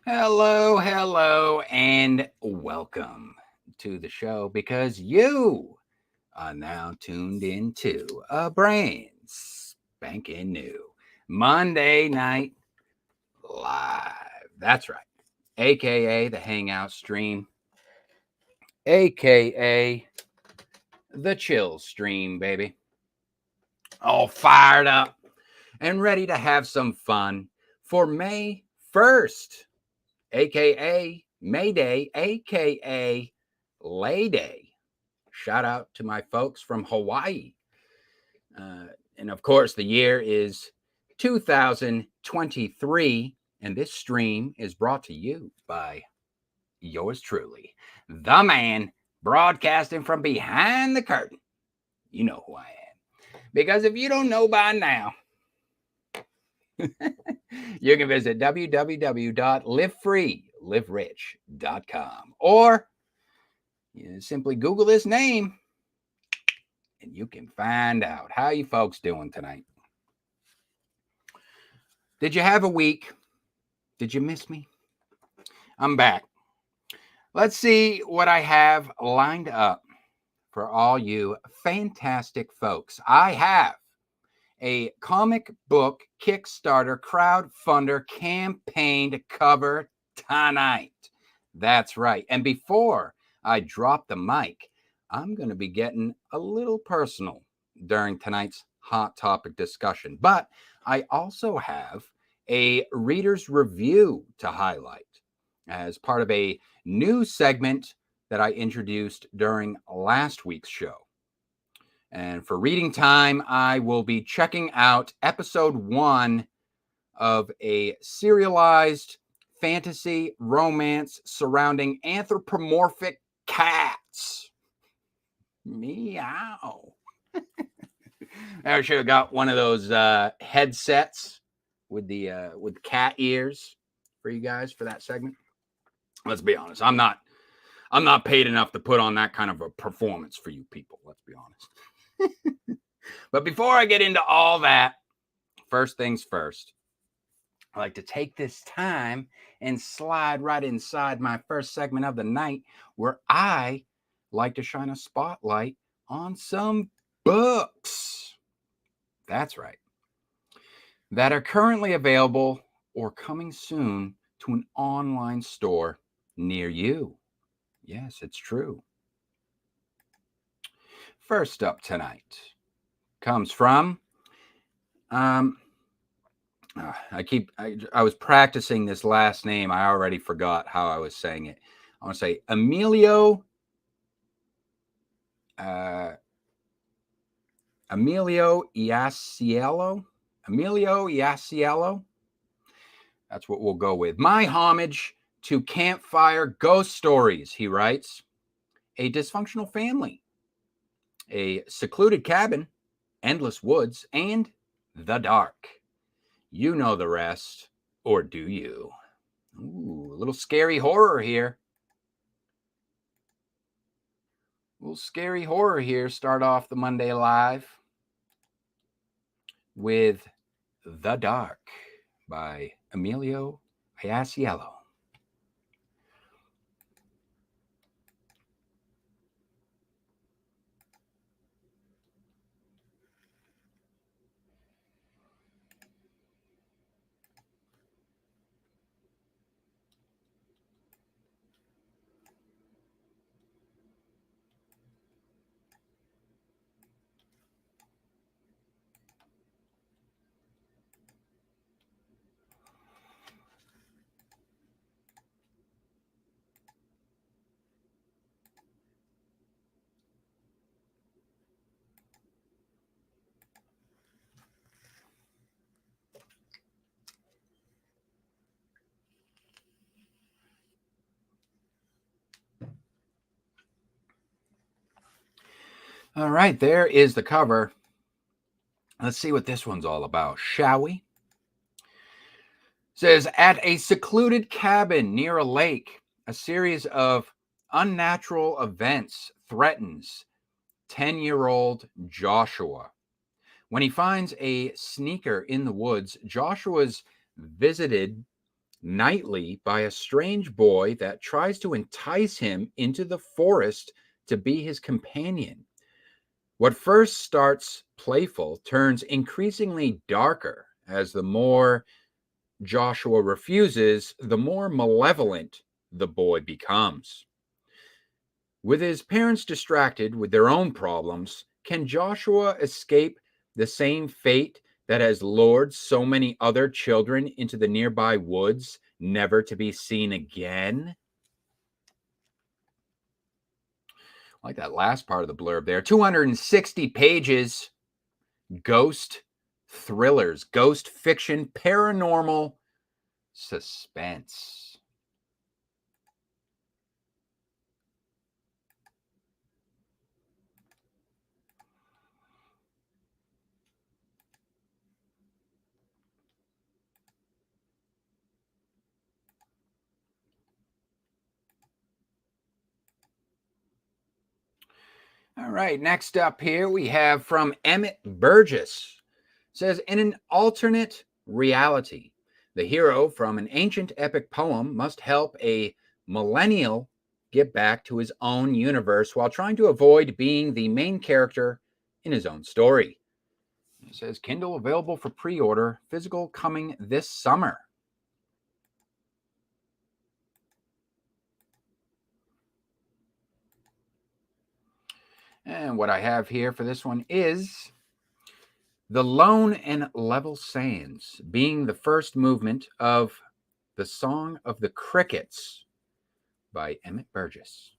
Hello, hello, and welcome to the show because you are now tuned into a brand spanking new Monday Night Live. That's right, aka the Hangout Stream, aka the Chill Stream, baby. All fired up and ready to have some fun for May 1st, aka May Day, aka Lay Day. Shout out to my folks from Hawaii. And of course, the year is 2023, and this stream is brought to you by yours truly, the man broadcasting from behind the curtain. You know who I am. Because if you don't know by now, you can visit www.livefreeliverich.com or simply Google this name and you can find out. How you folks doing tonight? Did you have a week? Did you miss me? I'm back. Let's see what I have lined up for all you fantastic folks. I have a comic book Kickstarter crowdfunder campaign to cover tonight. That's right. And before I drop the mic, I'm going to be getting a little personal during tonight's hot topic discussion. But I also have a reader's review to highlight as part of a new segment that I introduced during last week's show. And for reading time, I will be checking out episode 1 of a serialized fantasy romance surrounding anthropomorphic cats. Meow. I should have got one of those headsets with cat ears for you guys for that segment. Let's be honest, I'm not paid enough to put on that kind of a performance for you people. Let's be honest. But before I get into all that, first things first, I like to take this time and slide right inside my first segment of the night where I like to shine a spotlight on some books. That's right. That are currently available or coming soon to an online store near you. Yes, it's true. First up tonight comes from I was practicing this last name. I already forgot how I was saying it. I want to say Emilio Iasiello. Emilio Iasiello. That's what we'll go with. My homage to Campfire Ghost Stories, he writes. A dysfunctional family, a secluded cabin, endless woods, and the dark. You know the rest, or do you? Ooh, a little scary horror here. A little scary horror here. Start off the Monday Live with The Dark by Emilio Iasiello. All right, there is the cover. Let's see what this one's all about, shall we? It says, at a secluded cabin near a lake, a series of unnatural events threatens 10-year-old Joshua. When he finds a sneaker in the woods, Joshua's visited nightly by a strange boy that tries to entice him into the forest to be his companion. What first starts playful turns increasingly darker as the more Joshua refuses, the more malevolent the boy becomes. With his parents distracted with their own problems, can Joshua escape the same fate that has lured so many other children into the nearby woods, never to be seen again? I like that last part of the blurb there. 260 pages, ghost thrillers, ghost fiction, paranormal suspense. All right, next up here we have from Emmett Burgess. It says, in an alternate reality, the hero from an ancient epic poem must help a millennial get back to his own universe while trying to avoid being the main character in his own story. It says, Kindle available for pre-order, physical coming this summer. And what I have here for this one is The Lone and Level Sands, being the first movement of The Song of the Crickets by Emmett Burgess.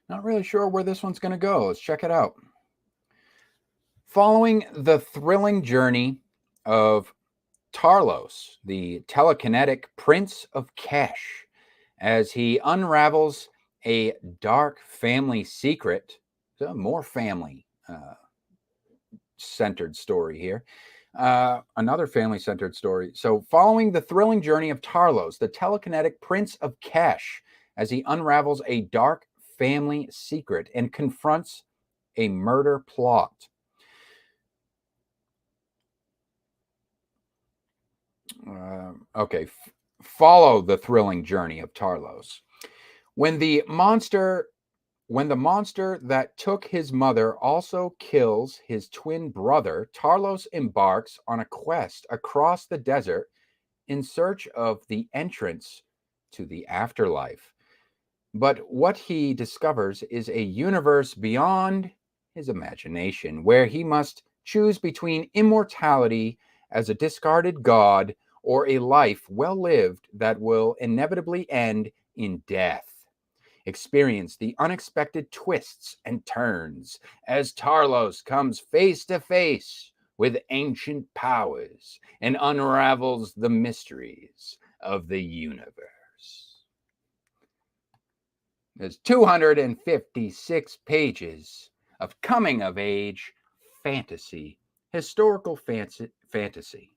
Not really sure where this one's going to go. Let's check it out. Following the thrilling journey of Tarlos, the telekinetic prince of Kesh, as he unravels a dark family secret, so more family centered story here. Another family centered story. So, following the thrilling journey of Tarlos, the telekinetic prince of Kesh, as he unravels a dark family secret and confronts a murder plot. Follow the thrilling journey of Tarlos. When the monster that took his mother also kills his twin brother, Tarlos embarks on a quest across the desert in search of the entrance to the afterlife. But what he discovers is a universe beyond his imagination, where he must choose between immortality as a discarded god or a life well lived that will inevitably end in death. Experience the unexpected twists and turns as Tarlos comes face to face with ancient powers and unravels the mysteries of the universe. There's 256 pages of coming of age fantasy, historical fantasy.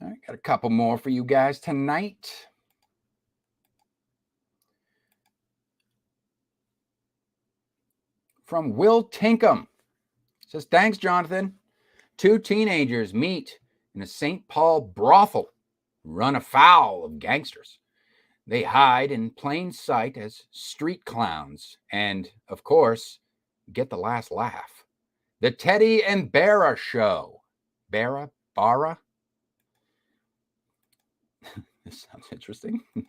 All right, got a couple more for you guys tonight. From Will Tinkham. Says, thanks, Jonathan. Two teenagers meet in a St. Paul brothel run afoul of gangsters. They hide in plain sight as street clowns and, of course, get the last laugh. The Teddy and Bara Show. Bara? This sounds interesting. Of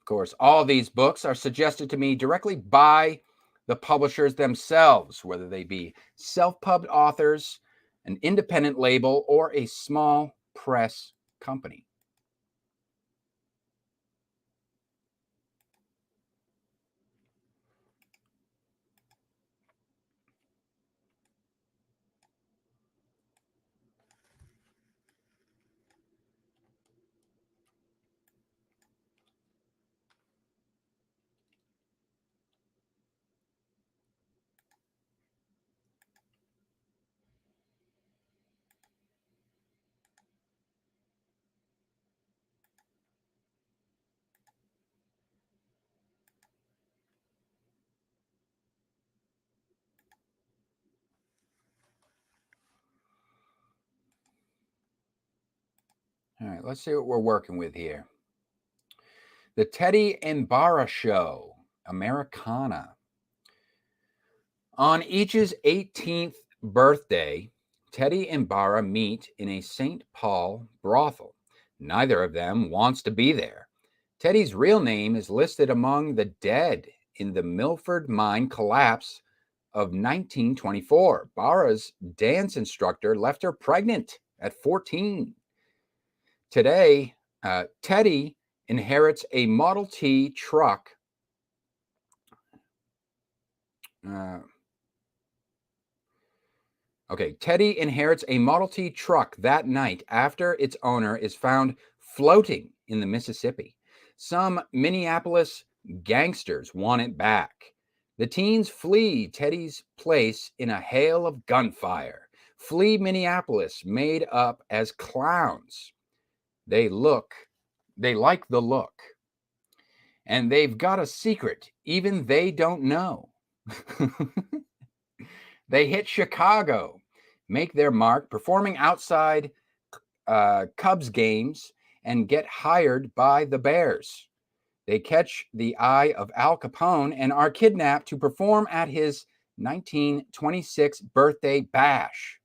course, all these books are suggested to me directly by the publishers themselves, whether they be self-pubbed authors, an independent label, or a small press company. All right, let's see what we're working with here. The Teddy and Bara Show, Americana. On each's 18th birthday, Teddy and Bara meet in a St. Paul brothel. Neither of them wants to be there. Teddy's real name is listed among the dead in the Milford mine collapse of 1924. Bara's dance instructor left her pregnant at 14. Today, Teddy inherits a Model T truck. Teddy inherits a Model T truck that night after its owner is found floating in the Mississippi. Some Minneapolis gangsters want it back. The teens flee Teddy's place in a hail of gunfire. Flee Minneapolis made up as clowns. They like the look. And they've got a secret even they don't know. They hit Chicago, make their mark, performing outside Cubs games, and get hired by the Bears. They catch the eye of Al Capone and are kidnapped to perform at his 1926 birthday bash.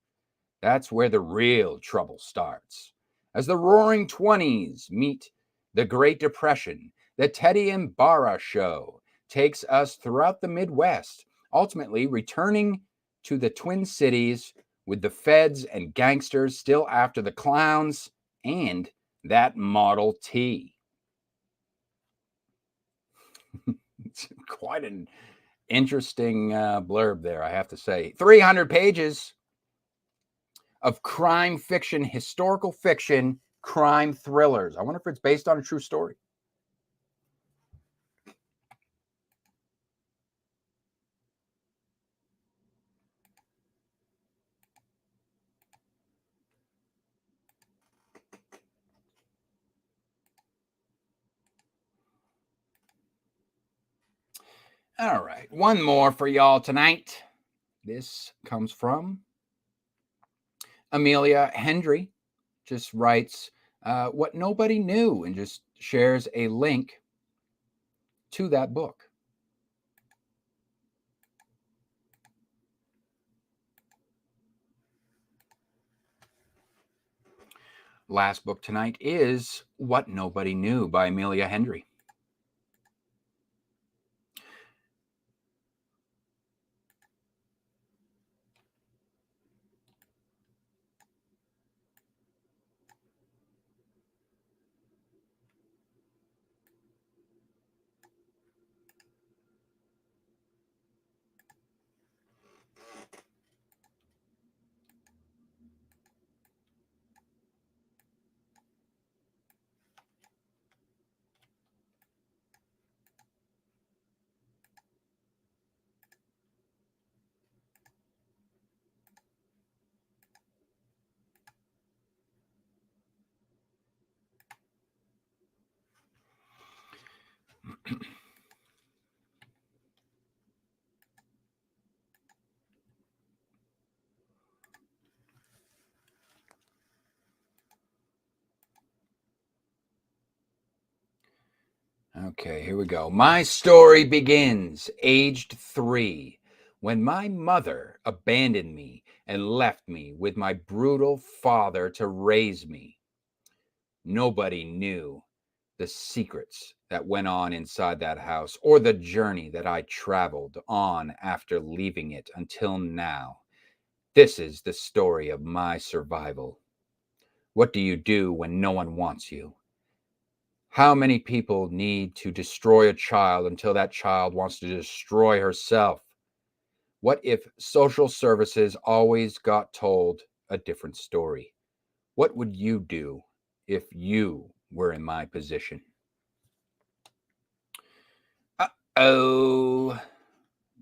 That's where the real trouble starts. As the Roaring Twenties meet the Great Depression, the Teddy and Bara Show takes us throughout the Midwest, ultimately returning to the Twin Cities with the feds and gangsters still after the clowns and that Model T. It's quite an interesting blurb there, I have to say. 300 pages of crime fiction, historical fiction, crime thrillers. I wonder if it's based on a true story. All right, one more for y'all tonight. This comes from Amelia Hendrey. Just writes what nobody knew and just shares a link to that book. Last book tonight is What Nobody Knew by Amelia Hendrey. Okay, here we go. My story begins aged 3, when my mother abandoned me and left me with my brutal father to raise me. Nobody knew the secrets that went on inside that house or the journey that I traveled on after leaving it until now. This is the story of my survival. What do you do when no one wants you? How many people need to destroy a child until that child wants to destroy herself? What if social services always got told a different story? What would you do if you were in my position? Uh-oh.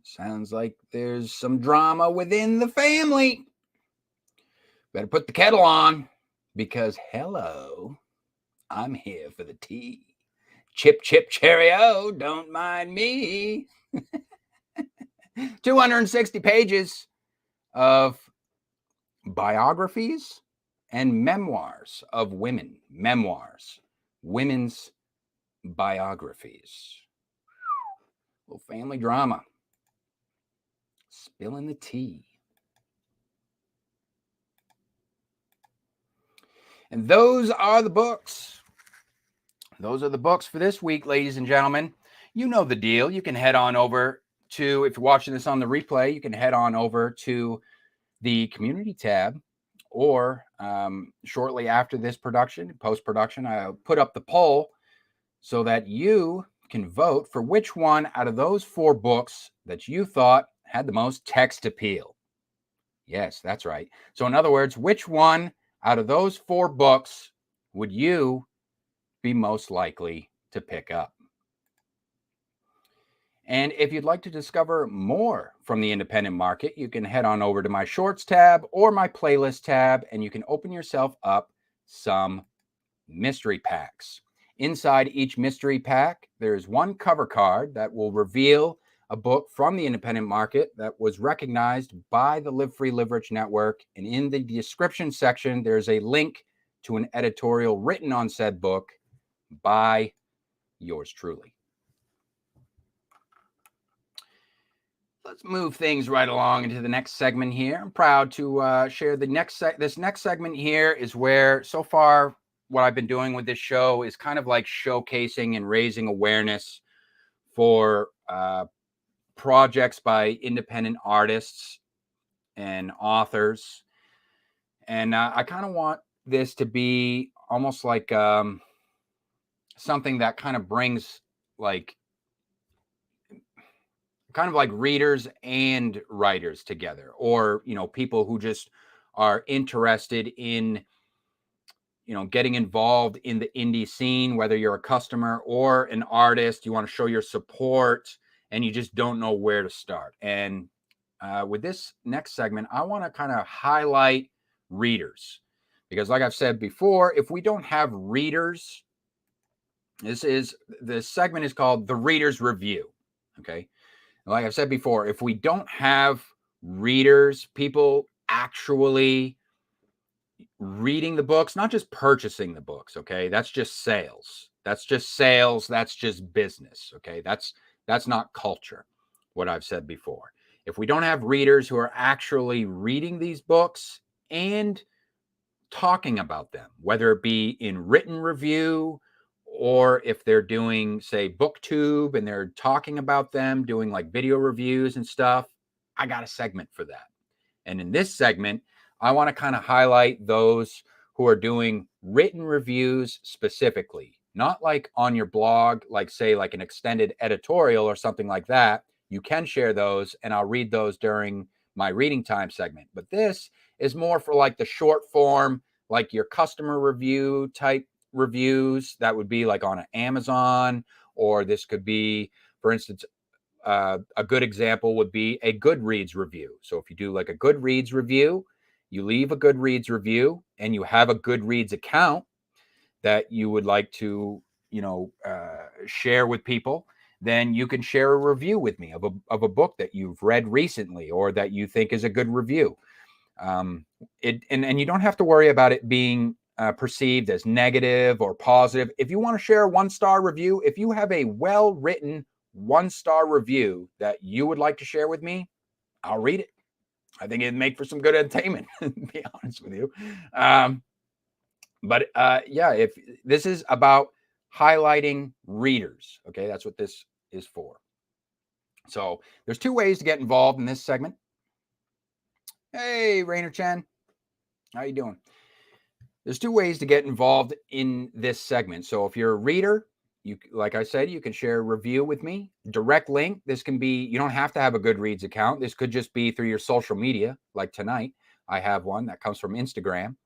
Sounds like there's some drama within the family. Better put the kettle on because, hello, I'm here for the tea. Chip, chip, cheerio, don't mind me. 260 pages of biographies and memoirs of women. Memoirs. Women's biographies. A little family drama. Spilling the tea. And those are the books. Those are the books for this week, ladies and gentlemen. You know the deal. You can head on over to, if you're watching this on the replay, you can head on over to the community tab, or shortly after this production, post-production, I'll put up the poll so that you can vote for which one out of those 4 books that you thought had the most text appeal. Yes, that's right. So in other words, which one out of those 4 books would you be most likely to pick up? And if you'd like to discover more from the independent market, you can head on over to my shorts tab or my playlist tab, and you can open yourself up some mystery packs. Inside each mystery pack, there's one cover card that will reveal a book from the independent market that was recognized by the Live Free, Live Rich Network. And in the description section, there's a link to an editorial written on said book by yours truly. Let's move things right along into the next segment here. I'm proud to share the this next segment here is where, so far, what I've been doing with this show is kind of like showcasing and raising awareness for projects by independent artists and authors. And I kind of want this to be almost like something that kind of brings like readers and writers together, or, you know, people who just are interested in, you know, getting involved in the indie scene, whether you're a customer or an artist, you want to show your support and you just don't know where to start. And with this next segment, I want to kind of highlight readers, because like I've said before, if we don't have readers, this segment is called The Reader's Review. Okay. Like I've said before, if we don't have readers, people actually reading the books, not just purchasing the books, okay? That's just sales. That's just sales. That's just business, okay? That's not culture, what I've said before. If we don't have readers who are actually reading these books and talking about them, whether it be in written review, or if they're doing, say, Booktube and they're talking about them, doing like video reviews and stuff, I got a segment for that. And in this segment, I want to kind of highlight those who are doing written reviews specifically, not like on your blog, like say like an extended editorial or something like that. You can share those and I'll read those during my reading time segment. But this is more for like the short form, like your customer review type reviews that would be like on Amazon, or this could be, for instance, a good example would be a Goodreads review. So if you do like a Goodreads review, you leave a Goodreads review and you have a Goodreads account that you would like to, you know, share with people, then you can share a review with me of a book that you've read recently or that you think is a good review. And you don't have to worry about it being perceived as negative or positive. If you want to share a 1-star review, if you have a well-written 1-star review that you would like to share with me, I'll read it. I think it'd make for some good entertainment, to be honest with you. But yeah, if this is about highlighting readers, okay, that's what this is for. So there's 2 ways to get involved in this segment. Hey, Rainer Chen, how you doing? There's 2 ways to get involved in this segment. So if you're a reader, you, like I said, you can share a review with me. Direct link. This can be, you don't have to have a Goodreads account. This could just be through your social media, like tonight. I have one that comes from Instagram.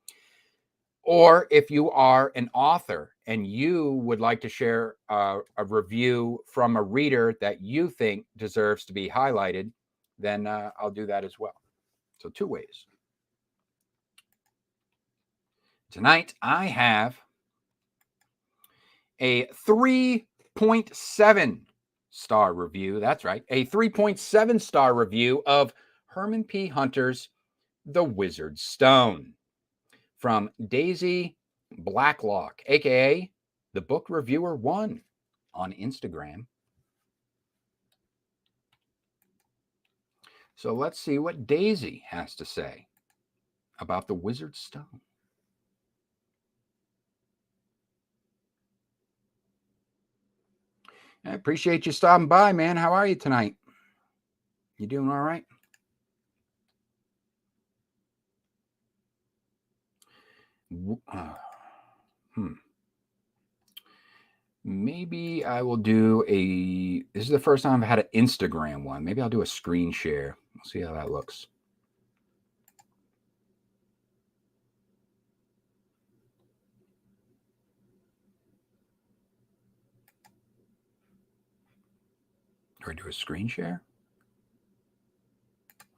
Or if you are an author and you would like to share a review from a reader that you think deserves to be highlighted, then I'll do that as well. So 2 ways. Tonight, I have a 3.7 star review. That's right. A 3.7 star review of Herman P. Hunter's The Wizard's Stone from Daisy Blacklock, aka the Book Reviewer 1 on Instagram. So let's see what Daisy has to say about The Wizard's Stone. I appreciate you stopping by, man. How are you tonight? You doing all right? Maybe I will do this is the first time I've had an Instagram one. Maybe I'll do a screen share. We'll see how that looks. Do I do a screen share?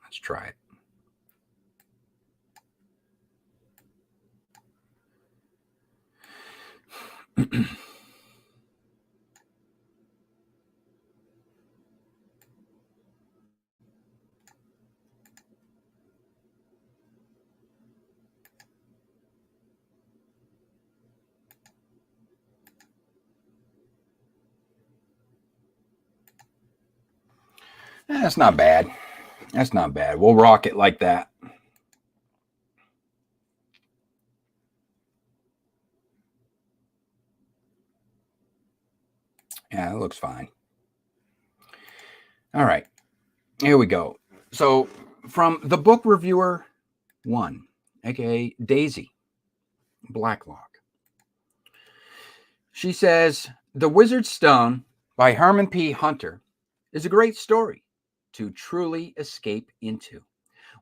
Let's try it. That's not bad. That's not bad. We'll rock it like that. Yeah, it looks fine. All right. Here we go. So from the Book Reviewer 1, aka Daisy Blacklock. She says, The Wizard's Stone by Herman P. Hunter is a great story to truly escape into.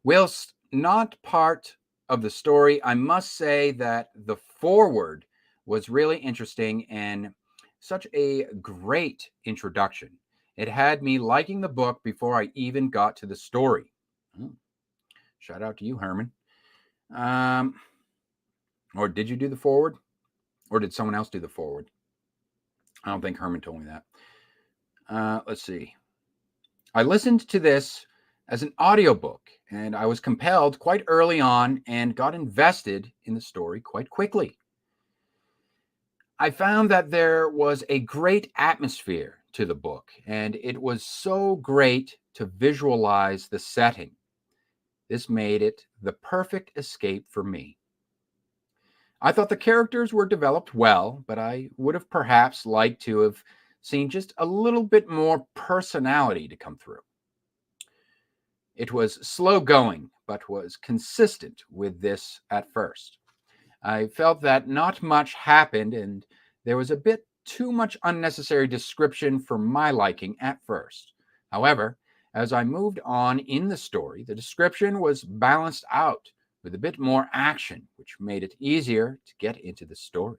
Whilst not part of the story, I must say that the foreword was really interesting and such a great introduction. It had me liking the book before I even got to the story. Shout out to you, Herman. Or did you do the foreword? Or did someone else do the foreword? I don't think Herman told me that. Let's see. I listened to this as an audiobook, and I was compelled quite early on and got invested in the story quite quickly. I found that there was a great atmosphere to the book, and it was so great to visualize the setting. This made it the perfect escape for me. I thought the characters were developed well, but I would have perhaps liked to have seen just a little bit more personality to come through. It was slow going, but was consistent with this at first. I felt that not much happened, and there was a bit too much unnecessary description for my liking at first. However, as I moved on in the story, the description was balanced out with a bit more action, which made it easier to get into the story.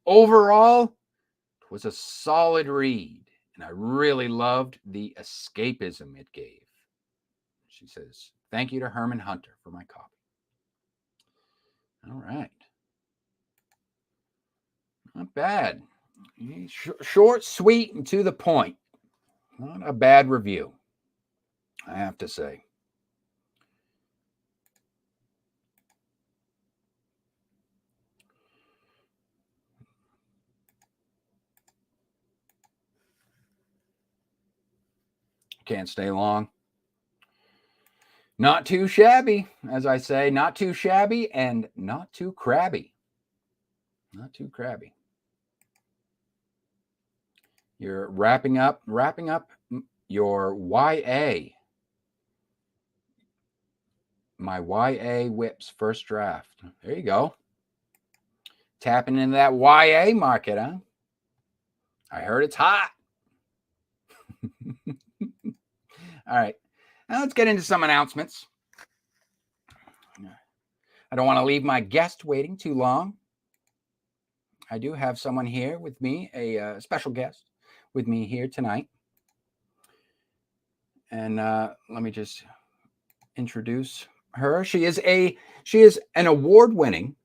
Overall, it was a solid read, and I really loved the escapism it gave. She says, thank you to Herman Hunter for my copy. All right. Not bad. Short, sweet, and to the point. Not a bad review, I have to say. Can't stay long. Not too shabby, as I say, not too shabby and not too crabby. Not too crabby. You're wrapping up your YA. My YA Whips first draft. There you go. Tapping into that YA market, huh? I heard it's hot. All right. Now let's get into some announcements. I don't want to leave my guest waiting too long. I do have someone here with me, a special guest with me here tonight. And let me just introduce her. She is an award-winning,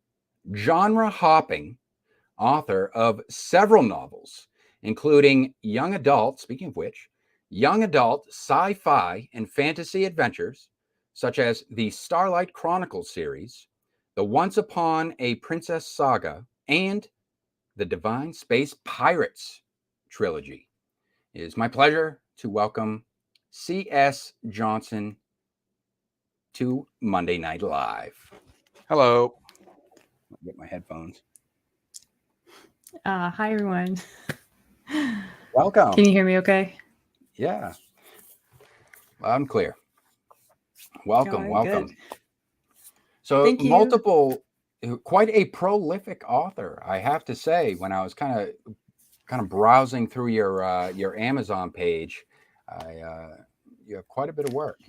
genre-hopping author of several novels, including young adult, speaking of which, young adult sci-fi and fantasy adventures, such as the Starlight Chronicles series, the Once Upon a Princess saga, and the Divine Space Pirates trilogy. It is my pleasure to welcome C.S. Johnson to Monday Night Live. Hello. I'll get my headphones. Hi, everyone. Welcome. Can you hear me okay? Yeah. Loud and clear. Welcome, welcome. Good. So Thank you. Quite a prolific author, I have to say. When I was kind of browsing through your Amazon page, you have quite a bit of work.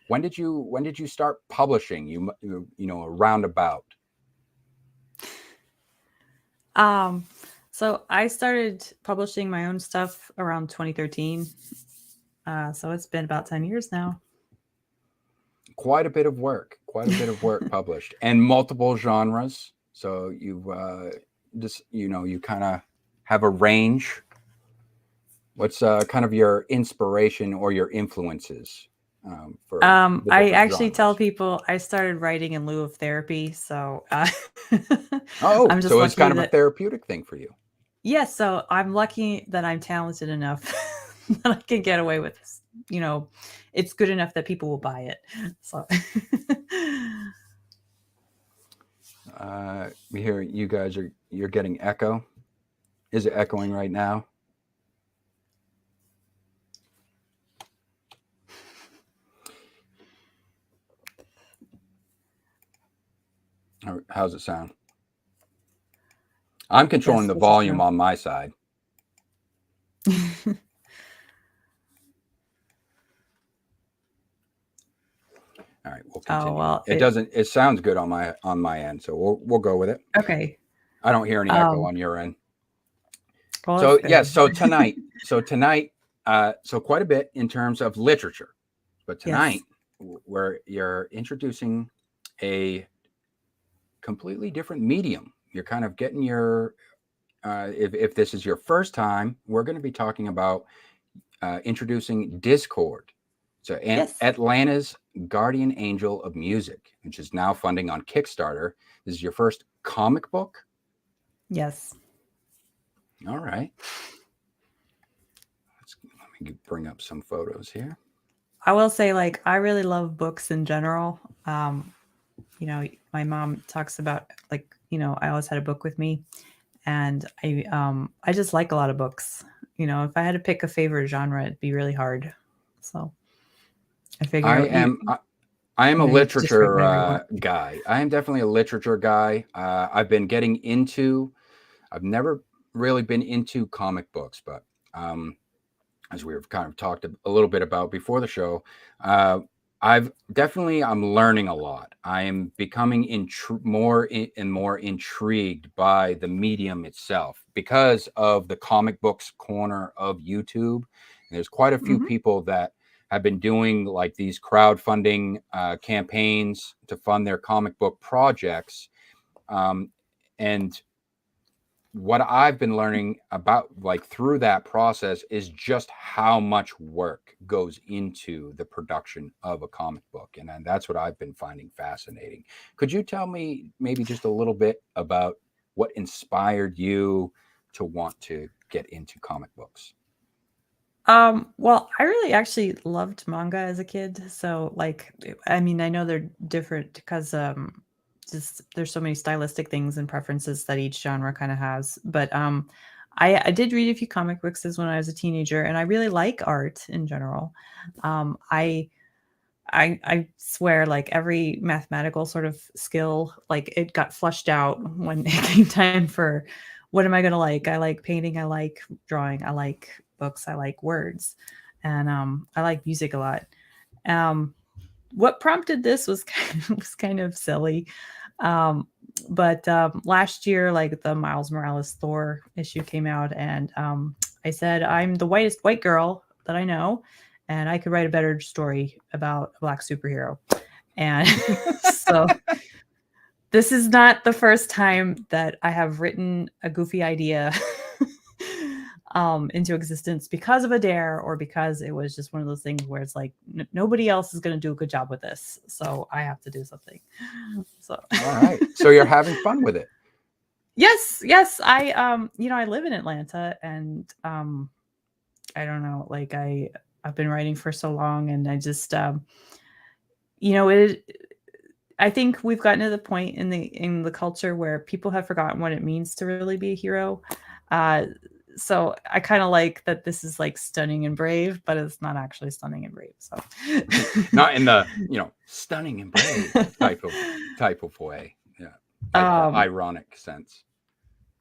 When did you start publishing? You know, a roundabout. So I started publishing my own stuff around 2013. So it's been about 10 years now. Quite a bit of work published, and multiple genres. So you've you kind of have a range. What's kind of your inspiration or your influences for I actually genres? tell people I started writing in lieu of therapy. So so it's kind of a that, therapeutic thing for you. yes. So I'm lucky that I'm talented enough that I can get away with this. You know, it's good enough that people will buy it. So we hear you guys you're getting echo. Is it echoing right now? How's it sound? I'm controlling the volume on my side. All right, we'll continue. Oh, well, it sounds good on my end, so we'll go with it. Okay. I don't hear any echo on your end. Well, so yes, so tonight, so quite a bit in terms of literature, but tonight you're introducing a completely different medium. You're kind of getting your if this is your first time, we're going to be talking about introducing Discord. So Atlanta's guardian angel of music, which is now funding on Kickstarter. This is your first comic book? Yes. All right. Let me bring up some photos here. I will say, like, I really love books in general. You know, my mom talks about, like, you know, I always had a book with me, and I just like a lot of books. You know, if I had to pick a favorite genre, it'd be really hard. So I figure I am a literature guy. I am definitely a literature guy. I've been getting into. I've never really been into comic books, but as we've kind of talked a little bit about before the show, I'm learning a lot. I am becoming more intrigued by the medium itself because of the comic books corner of YouTube. And there's quite a few people that have been doing like these crowdfunding campaigns to fund their comic book projects. And what I've been learning about, like, through that process is just how much work goes into the production of a comic book. And that's what I've been finding fascinating. Could you tell me maybe just a little bit about what inspired you to want to get into comic books? Well, I really actually loved manga as a kid. So like I mean, I know they're different because just there's so many stylistic things and preferences that each genre kind of has. But I did read a few comic books as when I was a teenager, and I really like art in general. Um I I swear like every mathematical sort of skill, like it got flushed out when it came time for what am I going to like? I like painting, I like drawing, I like books, I like words, and I like music a lot. Um what prompted this was kind of silly. Um but last year like the Miles Morales Thor issue came out, and I said I'm the whitest white girl that I know, and I could write a better story about a black superhero. And so this is not the first time that I have written a goofy idea into existence because of a dare, or because it was just one of those things where it's like nobody else is going to do a good job with this, so I have to do something. So All right. So you're having fun with it. yes, I I live in Atlanta, and I don't know, like I've been writing for so long, and I just it I think we've gotten to the point in the culture where people have forgotten what it means to really be a hero. Uh, so I kind of like that this is like stunning and brave, but it's not actually stunning and brave. So Not in the, stunning and brave type of way. Yeah. Like the ironic sense.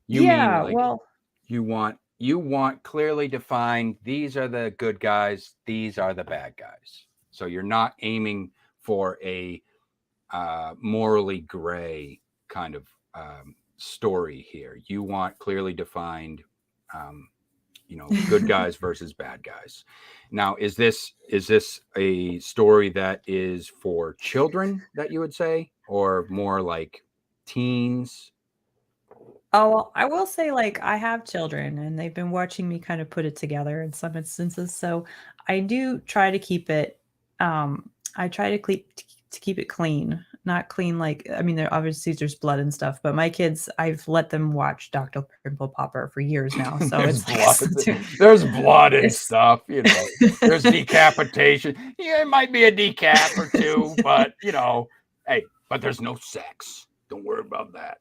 You mean yeah, like well, you want clearly defined, these are the good guys, these are the bad guys. So you're not aiming for a morally gray kind of story here. You want clearly defined, good guys versus bad guys. Now, is this a story that is for children that you would say, or more like teens? oh, well, I will say, like, I have children, and they've been watching me kind of put it together in some instances. So I do try to keep it. I try to keep it clean, not clean like I mean, there obviously there's blood and stuff, but my kids, I've let them watch Dr. Pimple Popper for years now, so There's it's like blood. There's blood and it's stuff. There's decapitation. Yeah, it might be a decap or two, but hey, but there's no sex. Don't worry about that.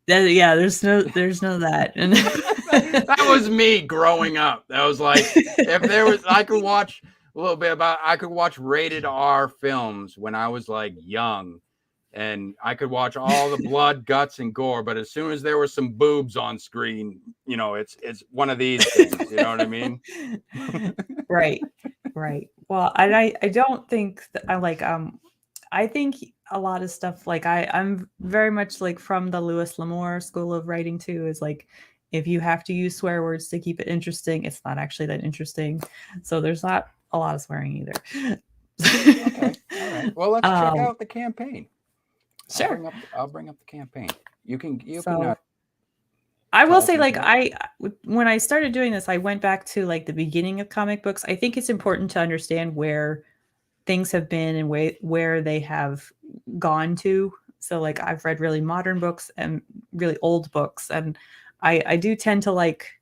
yeah, there's no that. And That was me growing up. That was like, if there was, I could watch a little bit about, I could watch rated R films when I was like young, and I could watch all the blood, guts, and gore. But as soon as there were some boobs on screen, it's one of these things. You know what I mean? Right. Right. Well, I don't think that I think a lot of stuff like I'm very much like from the Louis L'Amour school of writing too, is like if you have to use swear words to keep it interesting, it's not actually that interesting. So there's not a lot of swearing either. Okay. All right. Well, let's check out the campaign. Sure. I'll bring up the campaign. You can I will talk say, like, into when I started doing this, I went back to like the beginning of comic books. I think it's important to understand where things have been and where they have gone to. So like I've read really modern books and really old books, and I do tend to like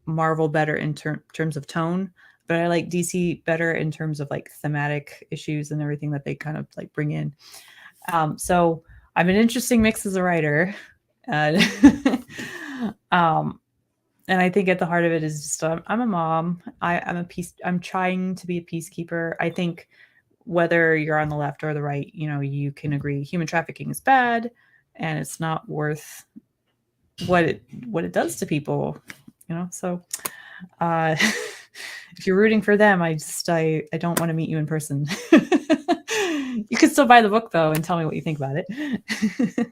Marvel better in terms of tone, but I like DC better in terms of like thematic issues and everything that they kind of like bring in. So I'm an interesting mix as a writer. Uh, and I think at the heart of it is just I'm a mom. I'm trying to be a peacekeeper. I think whether you're on the left or the right, you can agree human trafficking is bad, and it's not worth what it does to people. So if you're rooting for them, I don't want to meet you in person. You can still buy the book though and tell me what you think about it.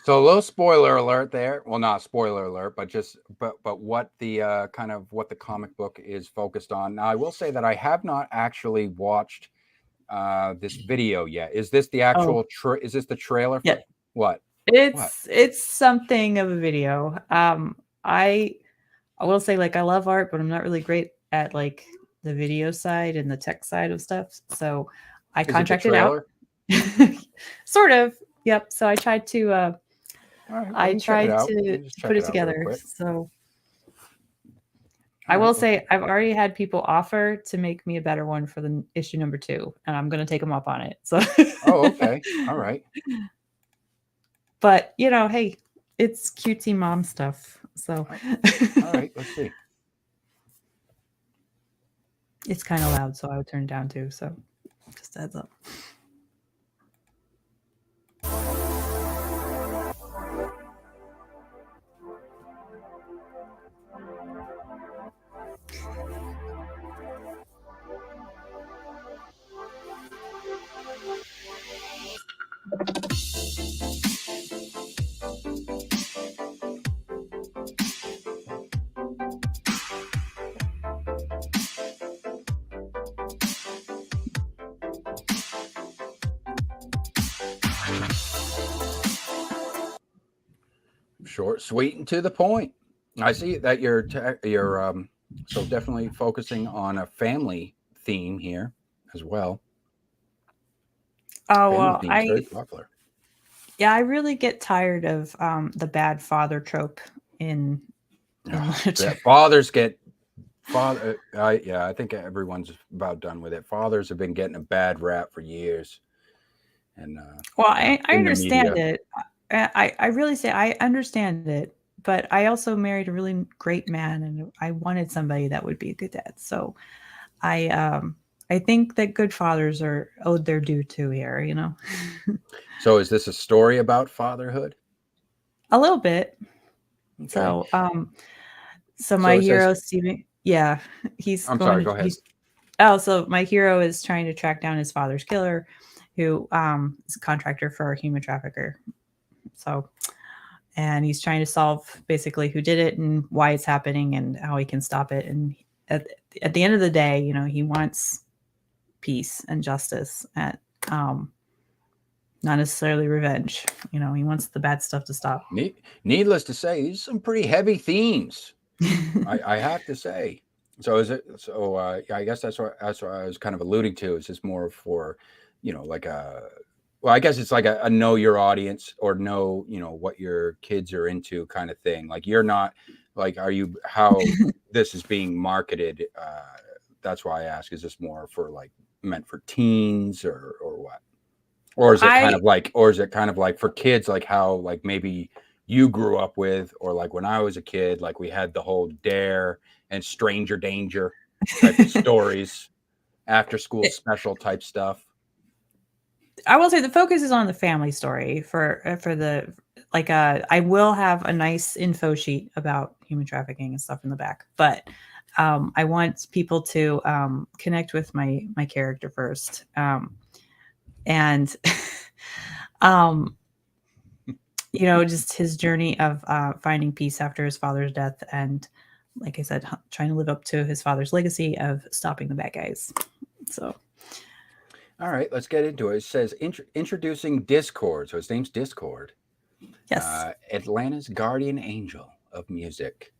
So a little spoiler alert there. Well, not spoiler alert, but what the kind of what the comic book is focused on. Now, I will say that I have not actually watched this video yet. Is this the actual is this the trailer for yeah. what? It's something of a video. I will say, like, I love art, but I'm not really great at like the video side and the tech side of stuff. So I contracted out. Sort of. Yep. So I tried to right, well, I tried to put it it together. So I will say I've already had people offer to make me a better one for the issue number 2, and I'm going to take them up on it. So. Oh, okay. All right. But hey, it's cutesy mom stuff. So. All right. Let's see. It's kind of loud, so I would turn it down too. So, just a heads up. Short, sweet, and to the point. I see that you're so definitely focusing on a family theme here as well. Oh, Family well, theme is very popular. Yeah, I really get tired of the bad father trope in literature. Fathers get I think everyone's about done with it. Fathers have been getting a bad rap for years. And well, I understand it. I really say I understand it, but I also married a really great man, and I wanted somebody that would be a good dad. So I think that good fathers are owed their due too here, So is this a story about fatherhood? A little bit. Okay. So my hero, Stephen, he's I'm sorry, go ahead. So my hero is trying to track down his father's killer, who is a contractor for a human trafficker. So, and he's trying to solve basically who did it and why it's happening and how he can stop it. And at the end of the day, he wants peace and justice, and not necessarily revenge. He wants the bad stuff to stop. Needless to say, these are some pretty heavy themes. I have to say. So is it? So I guess that's what I was kind of alluding to. Is this more for, like well, I guess it's like a know your audience or know what your kids are into kind of thing. Like you're not like, are you how this is being marketed? That's why I ask. Is this more for like meant for teens or what? Or is it kind of like for kids, like how like maybe you grew up with, or like when I was a kid, like we had the whole Dare and Stranger Danger type of stories, after school special type stuff. I will say the focus is on the family story for the I will have a nice info sheet about human trafficking and stuff in the back, but I want people to connect with my character first, and just his journey of finding peace after his father's death, and like I said, trying to live up to his father's legacy of stopping the bad guys. So. All right, let's get into it. It says introducing Discord. So his name's Discord. Yes. Atlanta's guardian angel of music.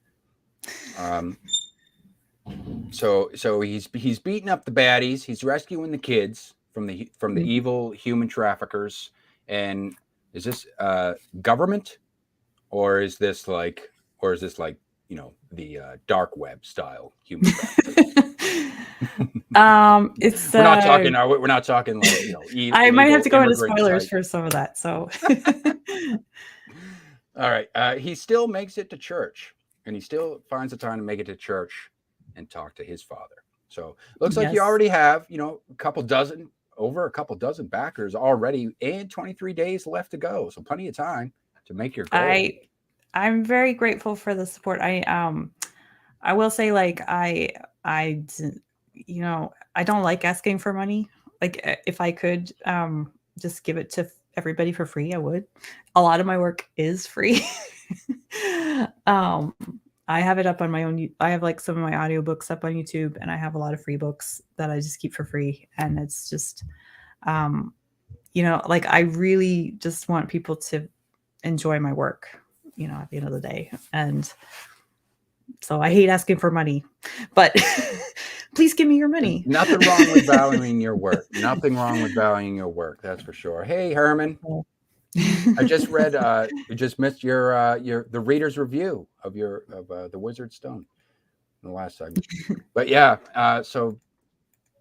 So he's beating up the baddies. He's rescuing the kids from the evil human traffickers. And is this government, or is this like the dark web style human traffickers? It's we're not talking like I might have to go into spoilers for some of that. So all right, he still makes it to church, and he still finds the time to make it to church and talk to his father. So looks like you already have over a couple dozen backers already, and 23 days left to go, so plenty of time to make your goal. I'm very grateful for the support. I will say, like, I don't like asking for money. Like, if I could just give it to everybody for free, I would. A lot of my work is free. I have it up on my own. I have like some of my audiobooks up on YouTube, and I have a lot of free books that I just keep for free. And it's just, like, I really just want people to enjoy my work, at the end of the day. And so I hate asking for money, but please give me your money. Nothing wrong with valuing your work. Nothing wrong with valuing your work. That's for sure. Hey, Herman. I just read. You just missed the reader's review of the Wizard Stone. in the last segment. But yeah, so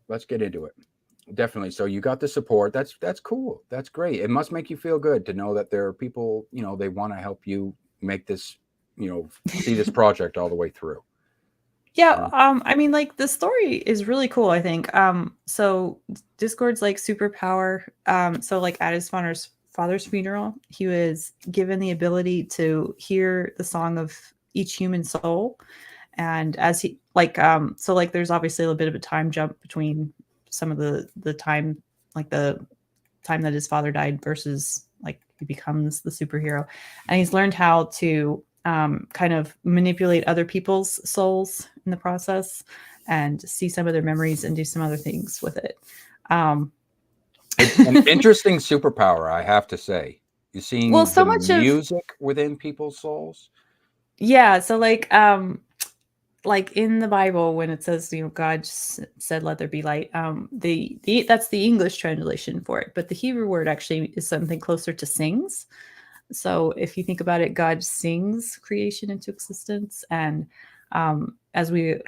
let's get into it. Definitely. So you got the support. That's cool. That's great. It must make you feel good to know that there are people, they want to help you make this, see this project all the way through. Yeah, I mean, like, the story is really cool, I think. So Discord's like superpower. So like at his father's funeral, he was given the ability to hear the song of each human soul. And as he so like there's obviously a little bit of a time jump between some of the time, like the time that his father died versus like he becomes the superhero. And he's learned how to kind of manipulate other people's souls in the process and see some of their memories and do some other things with it. It's an interesting superpower, I have to say. You're seeing so the much of music within people's souls. Yeah, so like in the Bible when it says, God said let there be light, the that's the English translation for it, but the Hebrew word actually is something closer to sings. So if you think about it, God sings creation into existence, and as we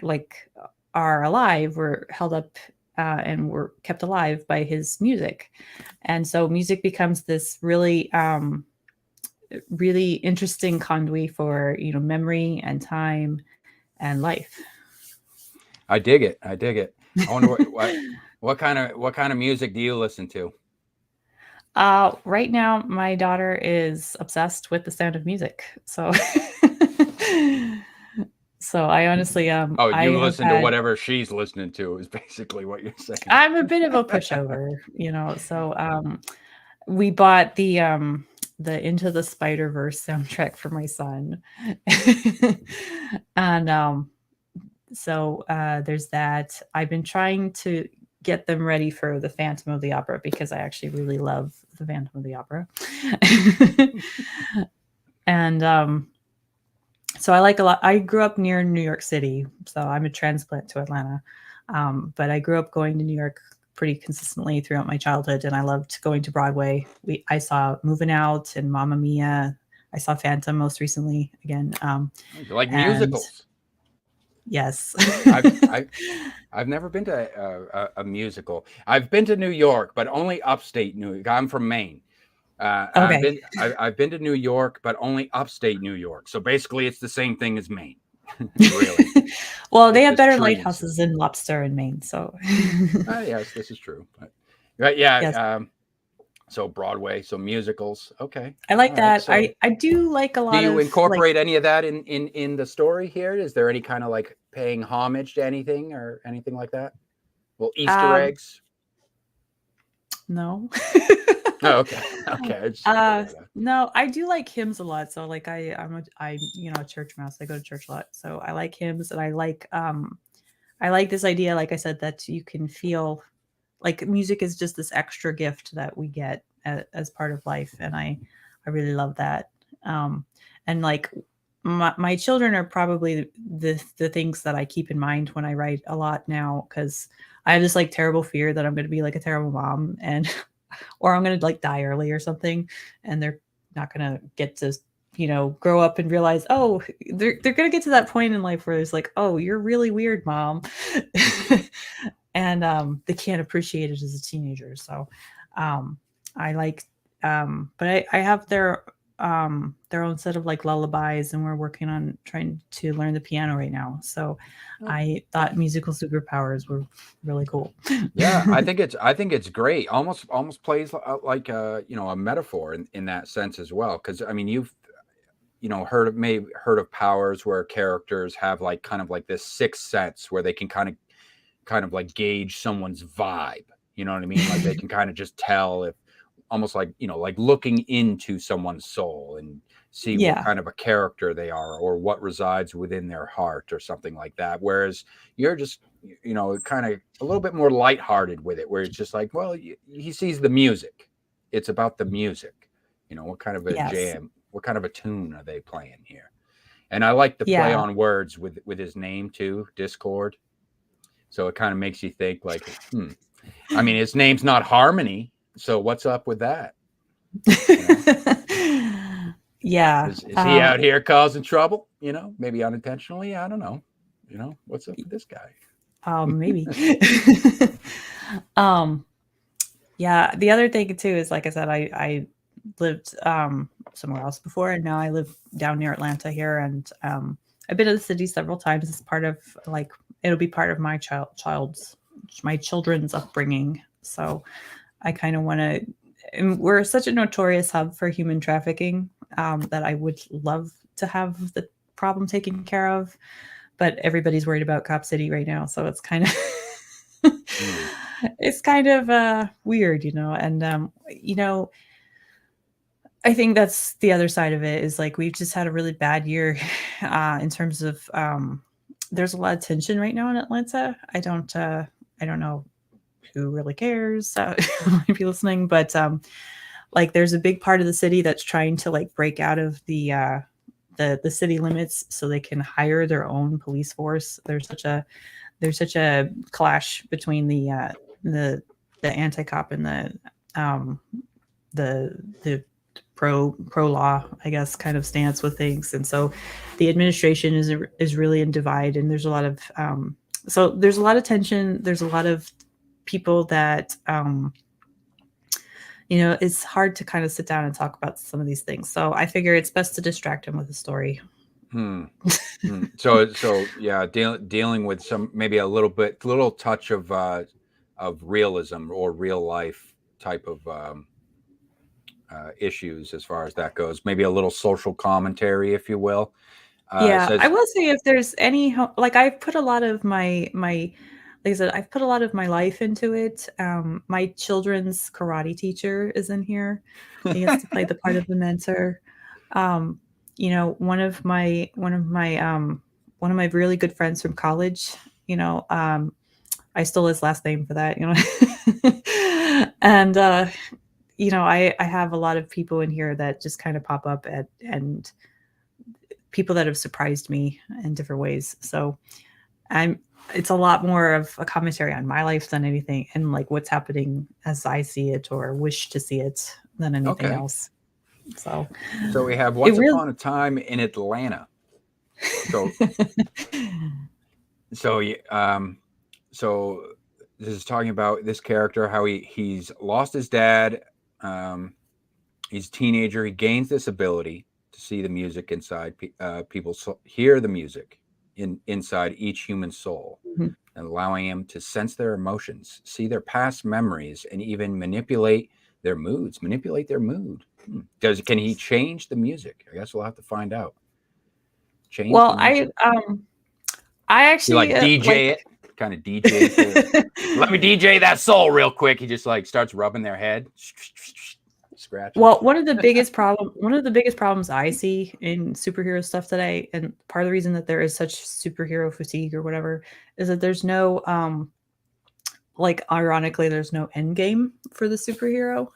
are alive, we're held up and we're kept alive by his music. And so music becomes this really really interesting conduit for memory and time and life. I dig it. I wonder what kind of music do you listen to? Right now my daughter is obsessed with the sound of music, so so I honestly Oh, I you have listen to had whatever she's listening to is basically what you're saying. I'm a bit of a pushover, so we bought the Into the Spider-Verse soundtrack for my son. And so there's that. I've been trying to get them ready for the Phantom of the Opera because I actually really love the Phantom of the Opera. And so I like a lot. I grew up near New York City, so I'm a transplant to Atlanta. But I grew up going to New York pretty consistently throughout my childhood, and I loved going to Broadway. I saw Moving Out and Mamma Mia. I saw Phantom most recently again. You like musicals? Yes. I've never been to a musical. I've been to New York, but only upstate New York. I'm from Maine. Okay. I've been to New York, but only upstate New York. So basically, it's the same thing as Maine. Really. Well, they It's have just better trees. lighthouses than Lobster in Maine, so. Yes, this is true. But yeah. Yes. So Broadway, so musicals. Okay. I like All right. that. So I do like a do lot you of incorporate any of that in the story here? Is there any kind of like paying homage to anything or anything like that? Well, Easter eggs. No. Oh, okay. Okay. No, I do like hymns a lot. So like I'm a church mouse. I go to church a lot. So I like hymns, and I like this idea, like I said, that you can feel like music is just this extra gift that we get as part of life, and I really love that. And like my children are probably the things that I keep in mind when I write a lot now, because I have this like terrible fear that I'm going to be like a terrible mom, and or I'm going to like die early or something, and they're not going to get to grow up and realize, oh, they're going to get to that point in life where it's like, oh, you're really weird, mom. And they can't appreciate it as a teenager. So I like but I have their own set of like lullabies, and we're working on trying to learn the piano right now. So I thought musical superpowers were really cool. Yeah, I think it's great. Almost plays like a metaphor in that sense as well. Because I mean, you've heard of powers where characters have like kind of like this sixth sense where they can kind of like gauge someone's vibe. You know what I mean? Like they can kind of just tell if almost like like looking into someone's soul and see what Yeah. kind of a character they are or what resides within their heart or something like that. Whereas you're just kind of a little bit more lighthearted with it, where it's just like, well, he sees the music. It's about the music. What kind of a Yes. jam, what kind of a tune are they playing here? And I like the play Yeah. on words with his name too, Discord. So it kind of makes you think like, I mean, his name's not Harmony. So what's up with that? Yeah. Is he out here causing trouble? Maybe unintentionally. I don't know. What's up with this guy? Maybe. um, yeah. The other thing too is, like I said, I lived somewhere else before, and now I live down near Atlanta here, and I've been to the city several times. It's part of like it'll be part of my my children's upbringing. So I kind of want to. We're such a notorious hub for human trafficking that I would love to have the problem taken care of, but everybody's worried about Cop City right now, so it's kind of it's kind of weird, and I think that's the other side of it is like we've just had a really bad year in terms of there's a lot of tension right now in Atlanta. I don't know who really cares might be listening, but like there's a big part of the city that's trying to like break out of the city limits so they can hire their own police force. There's such a clash between the anti-cop and the pro law, I guess, kind of stance with things. And so the administration is really in divide, and there's a lot of so there's a lot of tension. There's a lot of people that it's hard to kind of sit down and talk about some of these things. So I figure it's best to distract him with a story. So yeah, dealing with some maybe a little touch of realism or real life type of issues as far as that goes. Maybe a little social commentary, if you will. I will say if there's any like I've put a lot of my like I said, I've put a lot of my life into it. My children's karate teacher is in here. He gets to play the part of the mentor. One of my really good friends from college, I stole his last name for that, and I have a lot of people in here that just kind of pop up and people that have surprised me in different ways. So it's a lot more of a commentary on my life than anything, and like what's happening as I see it or wish to see it than anything else. So we have Once Upon a Time in Atlanta. So this is talking about this character, how he's lost his dad. He's a teenager. He gains this ability to see the music inside people, hear the music inside each human soul, and allowing him to sense their emotions, see their past memories, and even manipulate their moods. Can he change the music? I guess we'll have to find out. Well, I actually DJ it, kind of DJ. Let me DJ that soul real quick. He just like starts rubbing their head, scratching. Well, one of the biggest problems I see in superhero stuff today, and part of the reason that there is such superhero fatigue or whatever, is that there's no like ironically there's no end game for the superhero.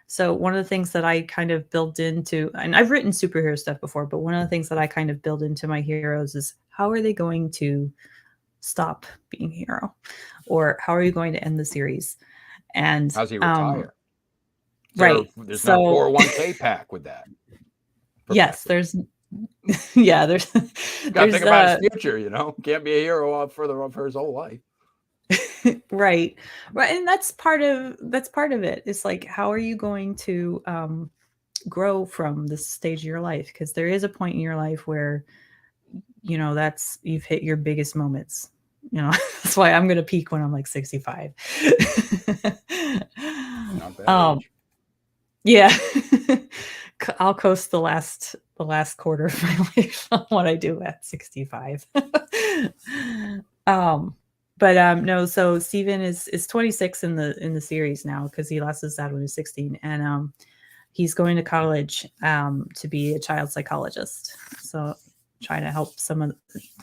So one of the things that I kind of built into, and I've written superhero stuff before, but one of the things that I kind of build into my heroes is how are they going to stop being a hero, or how are you going to end the series? And how's he retire? Right. There's no 401k pack with that. Yes, there's gotta think about his future, Can't be a hero for his whole life. Right. And that's part of it. It's like, how are you going to grow from this stage of your life? Because there is a point in your life where you've hit your biggest moments. That's why I'm gonna peak when I'm like 65. Not bad. Yeah. I'll coast the last quarter of my life on what I do at 65. No, so Steven is 26 in the series now because he lost his dad when he was 16, and he's going to college to be a child psychologist. So trying to help someone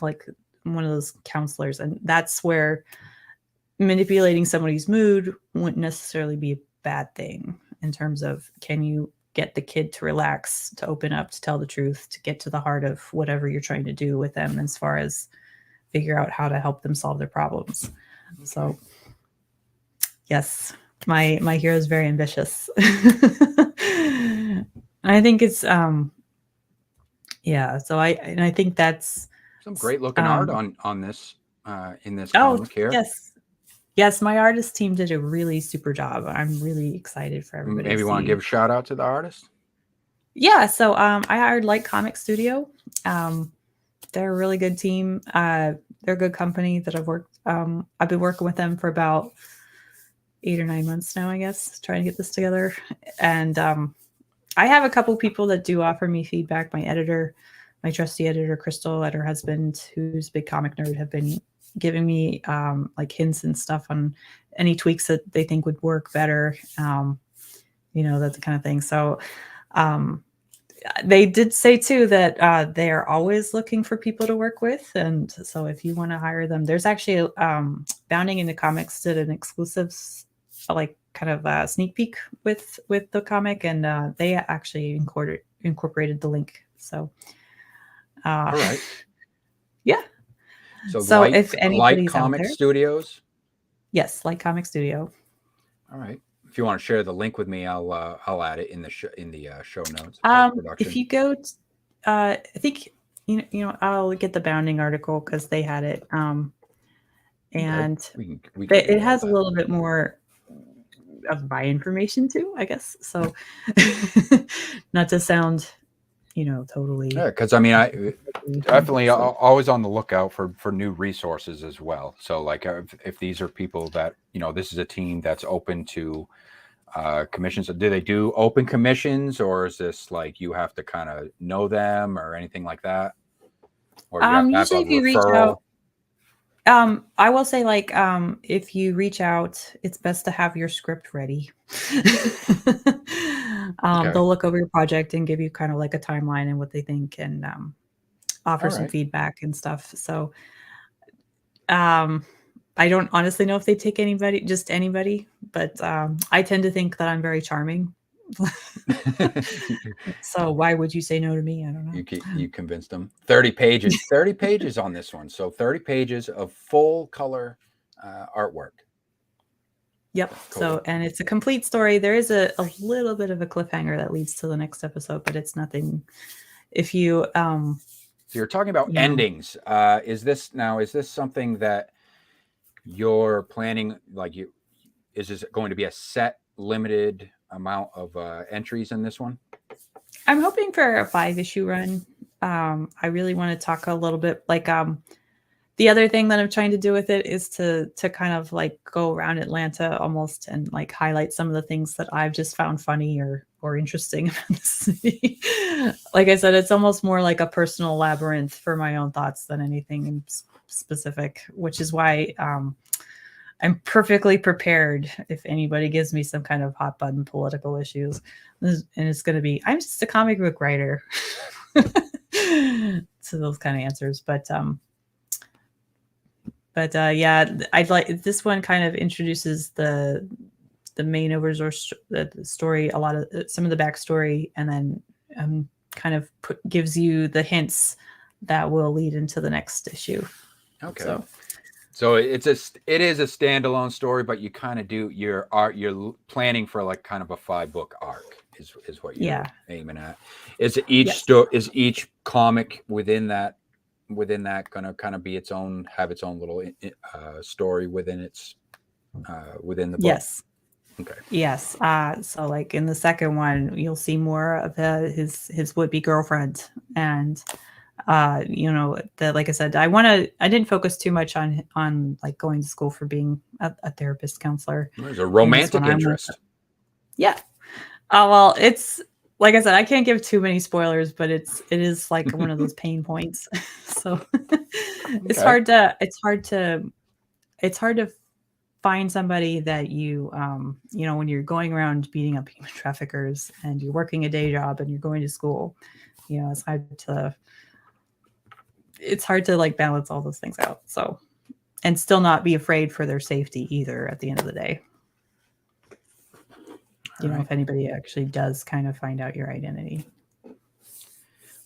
like one of those counselors, and that's where manipulating somebody's mood wouldn't necessarily be a bad thing in terms of, can you get the kid to relax, to open up, to tell the truth, to get to the heart of whatever you're trying to do with them as far as figure out how to help them solve their problems. So yes, my hero is very ambitious. I think it's so I think that's Some great looking art on this in this Oh, comic here. yes, my artist team did a really super job. I'm really excited for everybody. Maybe want to give a shout out to the artist. Yeah, so I hired Light Comic Studio. They're a really good team. They're a good company that I've been working with them for about 8 or 9 months now, I guess, trying to get this together. And I have a couple people that do offer me feedback. My editor, my trusty editor, Crystal, and her husband, who's a big comic nerd, have been giving me like hints and stuff on any tweaks that they think would work better. That's the kind of thing. So they did say too that they are always looking for people to work with, and so if you want to hire them, there's actually Bounding into Comics did an exclusive like kind of a sneak peek with the comic, and they actually incorporated the link. So all right, yeah. So if anybody's Light Comic out there, Studios. Yes, Light Comic Studio. All right. If you want to share the link with me, I'll add it in the show notes. If you go, I think I'll get the Bounding article because they had it, and it has a little bit more of my information too, I guess. So, not to sound, totally. Yeah, because I mean, I definitely always on the lookout for new resources as well. So, like, if these are people that this is a team that's open to commissions. Do they do open commissions, or is this like you have to kind of know them or anything like that? Or usually if you reach out, I will say like if you reach out, it's best to have your script ready. Okay. They'll look over your project and give you kind of like a timeline and what they think, and offer some feedback and stuff. So I don't honestly know if they take anybody, but I tend to think that I'm very charming. So why would you say no to me? I don't know. You convinced them. 30 pages on this one. So 30 pages of full color artwork. Yep. Cool. So, and it's a complete story. There is a little bit of a cliffhanger that leads to the next episode, but it's nothing. If you so you're talking about endings. Is this something that you're planning? Like, is this going to be a set limited amount of entries in this one? I'm hoping for a 5-issue run. I really want to talk a little bit like the other thing that I'm trying to do with it is to kind of like go around Atlanta almost and like highlight some of the things that I've just found funny or interesting about the city. Like I said, it's almost more like a personal labyrinth for my own thoughts than anything specific, which is why I'm perfectly prepared if anybody gives me some kind of hot button political issues. And it's going to be, I'm just a comic book writer. So those kind of answers. But yeah, I'd like, this one kind of introduces the main the story, a lot of some of the backstory, and then kind of gives you the hints that will lead into the next issue. Okay. So it is a standalone story, but you kind of you're planning for like kind of a 5-book arc is what you're aiming at. Is each comic within that going to kind of be have its own little story within within the book? Yes. Okay. Yes. So like in the second one, you'll see more of his would-be girlfriend, and that, like I said, I didn't focus too much on like going to school for being a therapist counselor. There's a romantic interest. Yeah. Well, it's like I said, I can't give too many spoilers, but it is like one of those pain points. So it's hard to find somebody that you when you're going around beating up human traffickers and you're working a day job and you're going to school, it's hard to like balance all those things out. So, and still not be afraid for their safety either at the end of the day. If anybody actually does kind of find out your identity.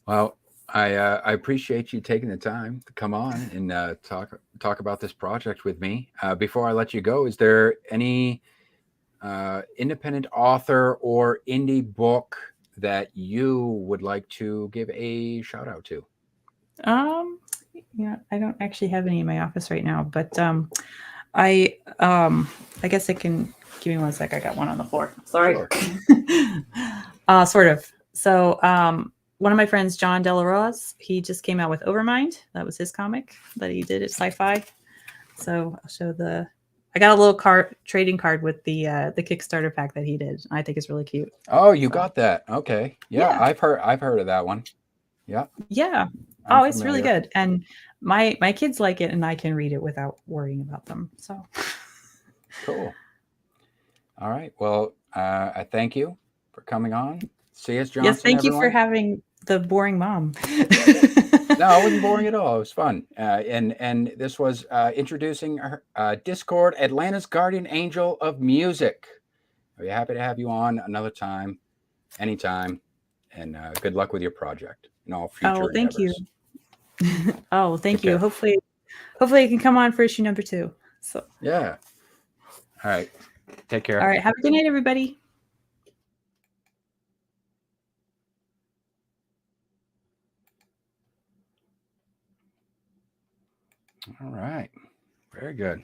Well, I appreciate you taking the time to come on and talk about this project with me. Before I let you go, is there any independent author or indie book that you would like to give a shout out to? I don't actually have any in my office right now, but I guess I can give me one sec. I got one on the floor. Sorry. Sure. Sort of. So one of my friends, John Delarose, he just came out with Overmind. That was his comic that he did at Sci-Fi. So I'll show I got a little trading card with the Kickstarter pack that he did. I think it's really cute. Oh, you got that. Okay. Yeah, Yeah. I've heard of that one. Yeah. Yeah. I'm It's really familiar. good. And my kids like it, and I can read it without worrying about them. So Cool. All right. Well, I thank you for coming on. C.S. Johnson, yes, thank you for everyone. having the boring mom. No, it wasn't boring at all. It was fun. And this was introducing her, Discord, Atlanta's guardian angel of music. I'll be happy to have you on another time, anytime. And good luck with your project and all future Thank you. endeavors. Thank you. Hopefully I can come on for issue number 2. So yeah. All right. Take care. All right. Have a good night, everybody. All right. Very good.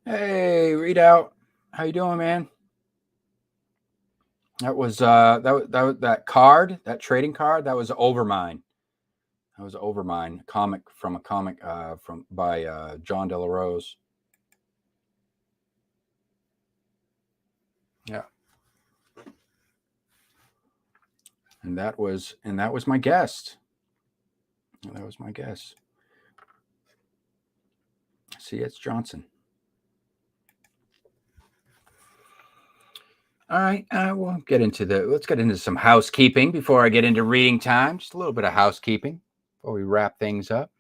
Hey, Readout. How you doing, man? That was that card, that trading card, that was Overmind. That was Overmind, comic by John Delarose. Yeah. And that was my guest. That was my guest. C.S. Johnson. All right, let's get into some housekeeping before I get into reading time. Just a little bit of housekeeping before we wrap things up.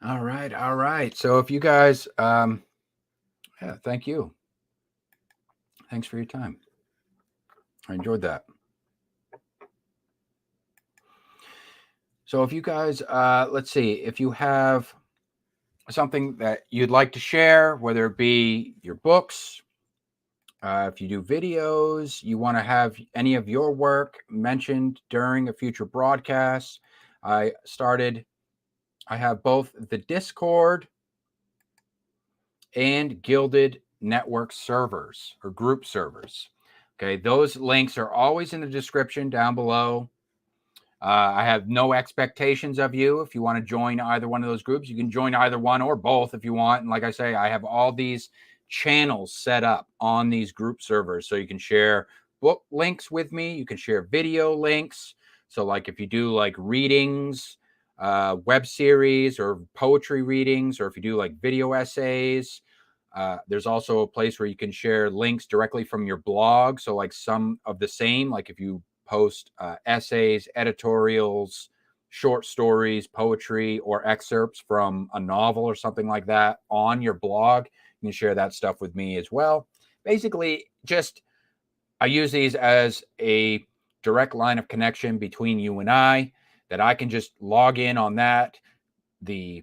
All right. So if you guys, thank you. Thanks for your time. I enjoyed that. So if you guys, let's see, if you have something that you'd like to share, whether it be your books, if you do videos, you want to have any of your work mentioned during a future broadcast, I have both the Discord and Gilded Network servers or group servers. Okay, those links are always in the description down below. I have no expectations of you. If you want to join either one of those groups, you can join either one or both if you want. And like I say, I have all these channels set up on these group servers. So you can share book links with me. You can share video links. So like if you do like readings, web series or poetry readings, or if you do like video essays, there's also a place where you can share links directly from your blog. So like some of the same, like if you post essays, editorials, short stories, poetry, or excerpts from a novel or something like that on your blog, you can share that stuff with me as well. Basically, I use these as a direct line of connection between you and I, that I can just log in on that. The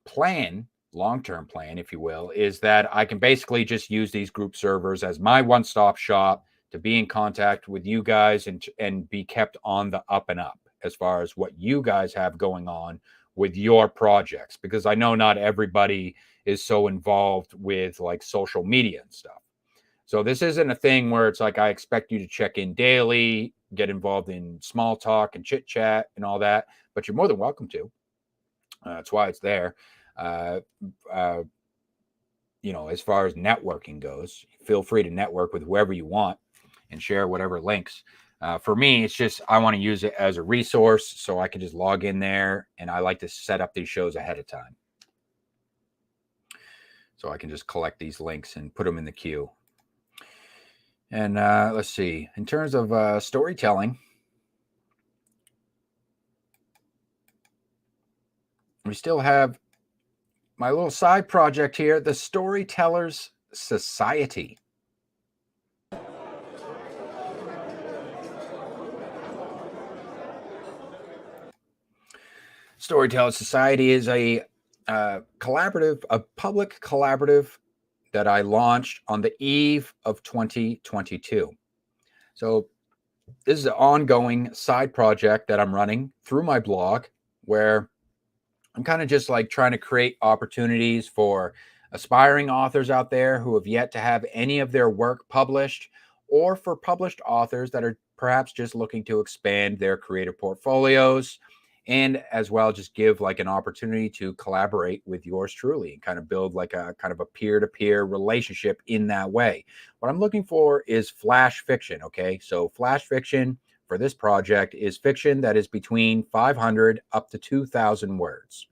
plan, long-term plan, if you will, is that I can basically just use these group servers as my one-stop shop to be in contact with you guys and be kept on the up and up as far as what you guys have going on with your projects, because I know not everybody is so involved with like social media and stuff. So this isn't a thing where it's like I expect you to check in daily, get involved in small talk and chit chat and all that, but you're more than welcome to. That's why it's there. uh, uh, as far as networking goes. Feel free to network with whoever you want and share whatever links. For me, it's just I want to use it as a resource so I can just log in there, and I like to set up these shows ahead of time. So I can just collect these links and put them in the queue. And let's see, in terms of storytelling, we still have my little side project here, the Storytellers Society. Storytellers Society is a collaborative, a public collaborative that I launched on the eve of 2022. So this is an ongoing side project that I'm running through my blog, where I'm kind of just like trying to create opportunities for aspiring authors out there who have yet to have any of their work published, or for published authors that are perhaps just looking to expand their creative portfolios, and as well just give like an opportunity to collaborate with yours truly and kind of build like a kind of a peer-to-peer relationship in that way. What I'm looking for is flash fiction. Okay, so flash fiction for this project is fiction that is between 500 up to 2,000 words.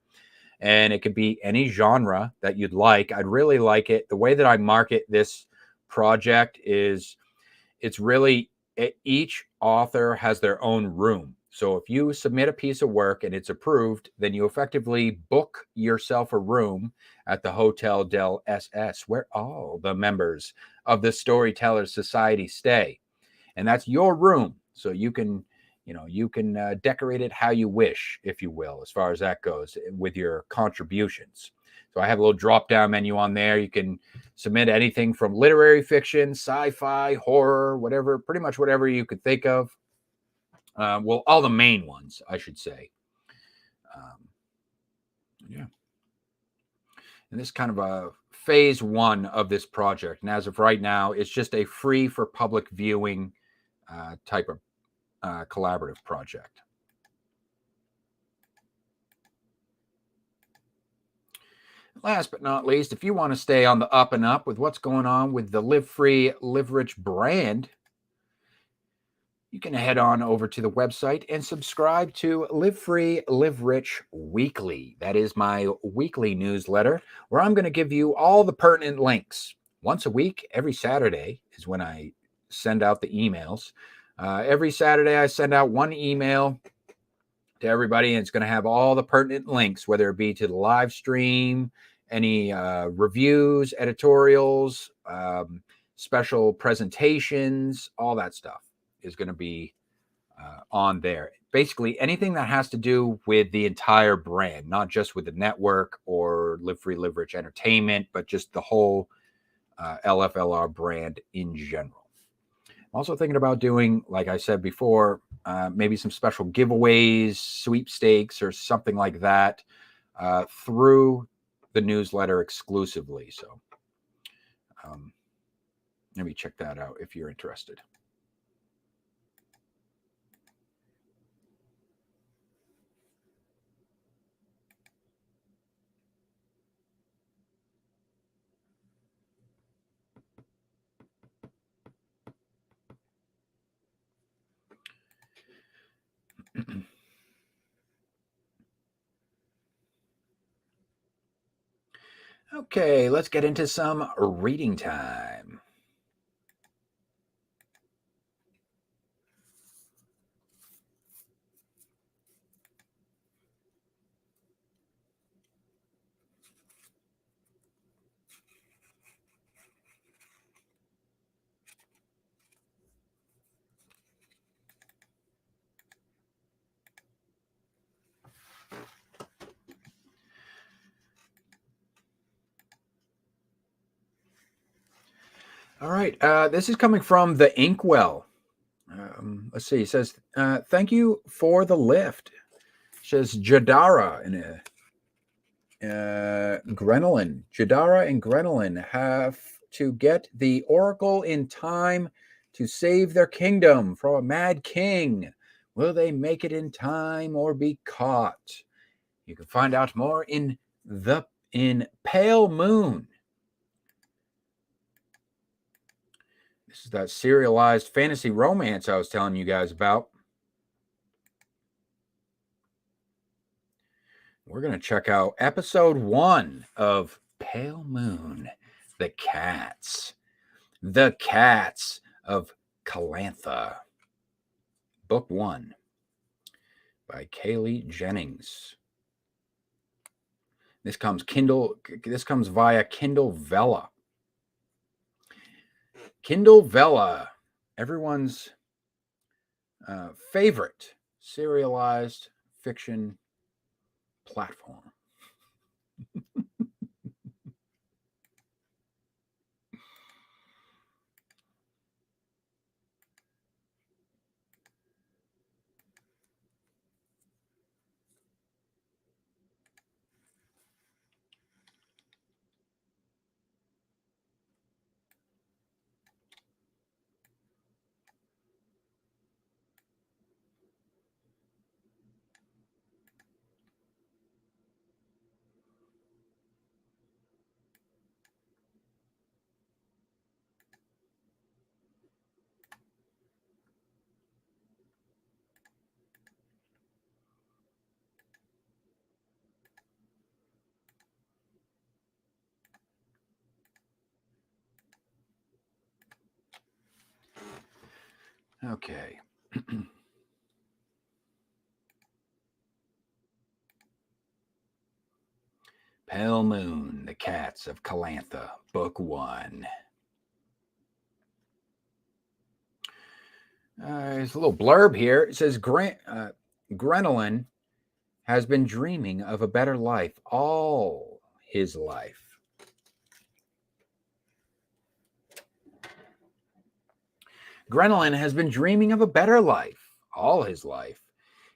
And it could be any genre that you'd like. I'd really like it. The way that I market this project is it's really each author has their own room. So if you submit a piece of work and it's approved, then you effectively book yourself a room at the Hotel del SS, where all the members of the Storytellers Society stay. And that's your room. So you can decorate it how you wish, if you will, as far as that goes, with your contributions. So I have a little drop-down menu on there. You can submit anything from literary fiction, sci-fi, horror, whatever, pretty much whatever you could think of. Well, all the main ones, I should say. Yeah. And this is kind of a phase one of this project. And as of right now, it's just a free for public viewing type of collaborative project. Last but not least, if you want to stay on the up and up with what's going on with the Live Free, Live Rich brand, you can head on over to the website and subscribe to Live Free, Live Rich Weekly. That is my weekly newsletter where I'm going to give you all the pertinent links. Once a week, every Saturday is when I send out the emails. Every Saturday, I send out one email to everybody, and it's going to have all the pertinent links, whether it be to the live stream, any reviews, editorials, special presentations, all that stuff is going to be on there. Basically, anything that has to do with the entire brand, not just with the network or Live Free, Live Rich Entertainment, but just the whole LFLR brand in general. I'm also thinking about doing, like I said before, maybe some special giveaways, sweepstakes, or something like that through the newsletter exclusively. So maybe check that out if you're interested. Okay, let's get into some reading time. All right, this is coming from the Inkwell. Let's see. It says, "Thank you for the lift." It says Jadara and Grenolin. Jadara and Grenolin have to get the Oracle in time to save their kingdom from a mad king. Will they make it in time or be caught? You can find out more in the in Pale Moon. This is that serialized fantasy romance I was telling you guys about. We're going to check out episode 1 of Pale Moon, The Cats. The Cats of Calantha. Book 1 by Kaylee Jennings. This comes via Kindle Vella. Kindle Vella, everyone's favorite serialized fiction platform. Okay. Pale Moon, The Cats of Calantha, Book 1. There's a little blurb here. It says, Grenolin has been dreaming of a better life all his life. Grenolin has been dreaming of a better life all his life.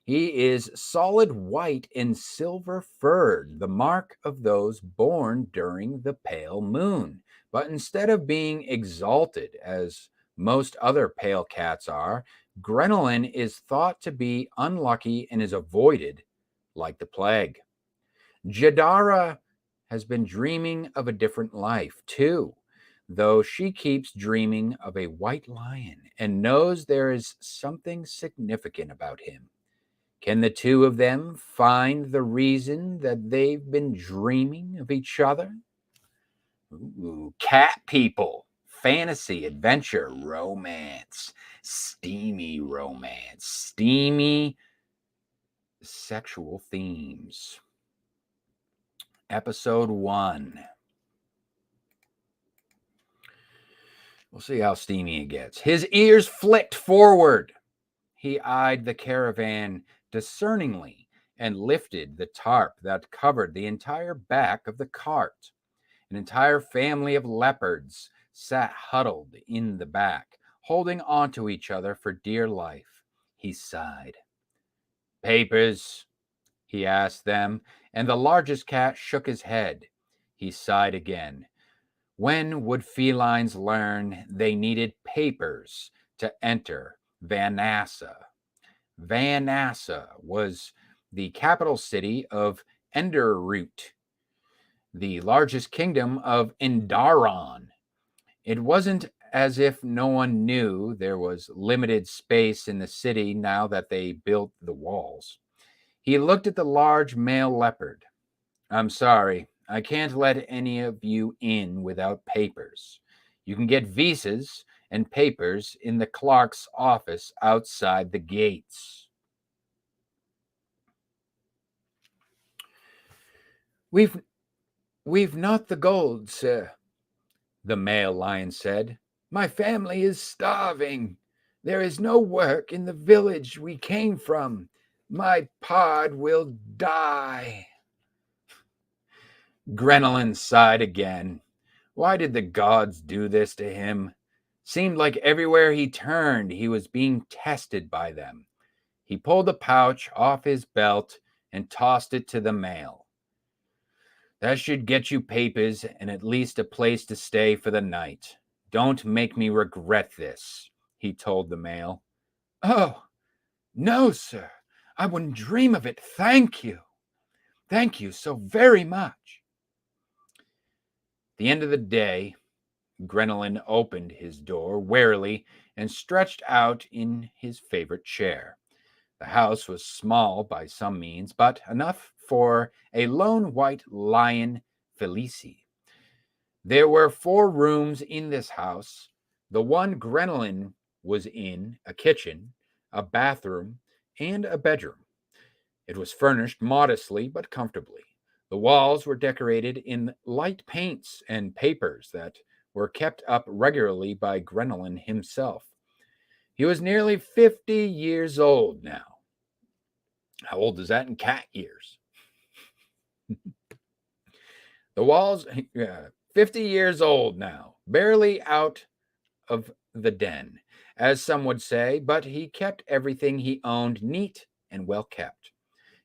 He is solid white and silver furred, the mark of those born during the pale moon. But instead of being exalted as most other pale cats are, Grenolin is thought to be unlucky and is avoided like the plague. Jadara has been dreaming of a different life, too, though she keeps dreaming of a white lion and knows there is something significant about him. Can the two of them find the reason that they've been dreaming of each other? Ooh, cat people, fantasy, adventure, romance, steamy sexual themes. Episode 1. We'll see how steamy it gets. His ears flicked forward. He eyed the caravan discerningly and lifted the tarp that covered the entire back of the cart. An entire family of leopards sat huddled in the back, holding onto each other for dear life. He sighed. Papers? He asked them, and the largest cat shook his head. He sighed again. When would felines learn they needed papers to enter Vanassa? Vanassa was the capital city of Enderroot, the largest kingdom of Indaron. It wasn't as if no one knew there was limited space in the city now that they built the walls. He looked at the large male leopard. I'm sorry, I can't let any of you in without papers. You can get visas and papers in the clerk's office outside the gates. We've not the gold, sir, the male lion said. My family is starving. There is no work in the village we came from. My pod will die. Grenolin sighed again. Why did the gods do this to him? Seemed like everywhere he turned, he was being tested by them. He pulled a pouch off his belt and tossed it to the male. That should get you papers and at least a place to stay for the night. Don't make me regret this, he told the male. Oh, no, sir. I wouldn't dream of it. Thank you. Thank you so very much. the end of the day, Grenelin opened his door warily and stretched out in his favorite chair. The house was small by some means, but enough for a lone white lion Felici. There were 4 rooms in this house. The one Grenelin was in, a kitchen, a bathroom, and a bedroom. It was furnished modestly but comfortably. The walls were decorated in light paints and papers that were kept up regularly by Grenelin himself. He was nearly 50 years old now. How old is that in cat years? The walls, 50 years old now, barely out of the den, as some would say, but he kept everything he owned neat and well kept.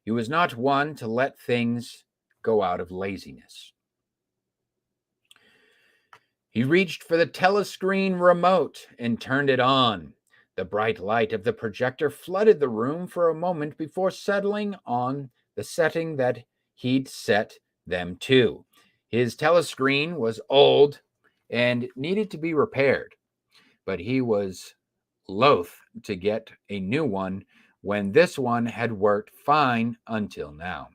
He was not one to let things go out of laziness. He reached for the telescreen remote and turned it on. The bright light of the projector flooded the room for a moment before settling on the setting that he'd set them to. His telescreen was old and needed to be repaired, but he was loath to get a new one when this one had worked fine until now.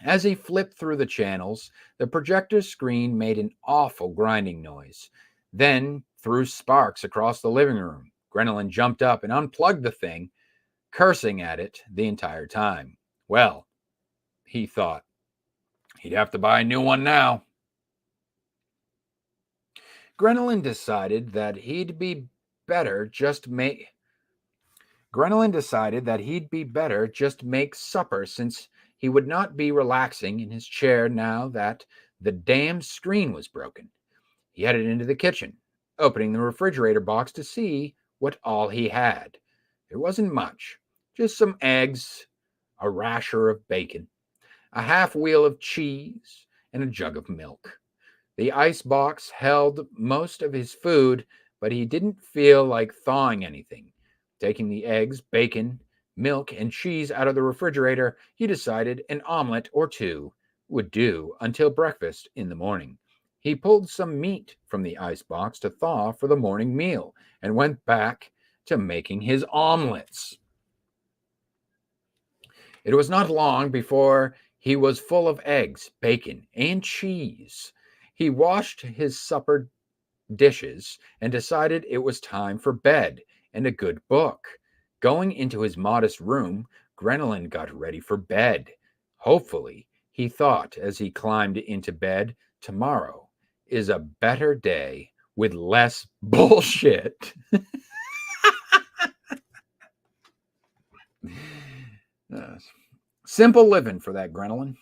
As he flipped through the channels, the projector screen made an awful grinding noise, then threw sparks across the living room. Grenelin jumped up and unplugged the thing, cursing at it the entire time. Well, he thought, he'd have to buy a new one now. Grenelin decided that he'd be better just make supper, since he would not be relaxing in his chair now that the damn screen was broken. He headed into the kitchen, opening the refrigerator box to see what all he had. There wasn't much, just some eggs, a rasher of bacon, a half wheel of cheese, and a jug of milk. The ice box held most of his food, but he didn't feel like thawing anything. Taking the eggs, bacon, milk, and cheese out of the refrigerator, he decided an omelet or 2 would do until breakfast in the morning. He pulled some meat from the icebox to thaw for the morning meal and went back to making his omelets. It was not long before he was full of eggs, bacon, and cheese. He washed his supper dishes and decided it was time for bed and a good book. Going into his modest room, Grenelin got ready for bed. Hopefully, he thought as he climbed into bed, tomorrow is a better day with less bullshit. Simple living for that Grenelin.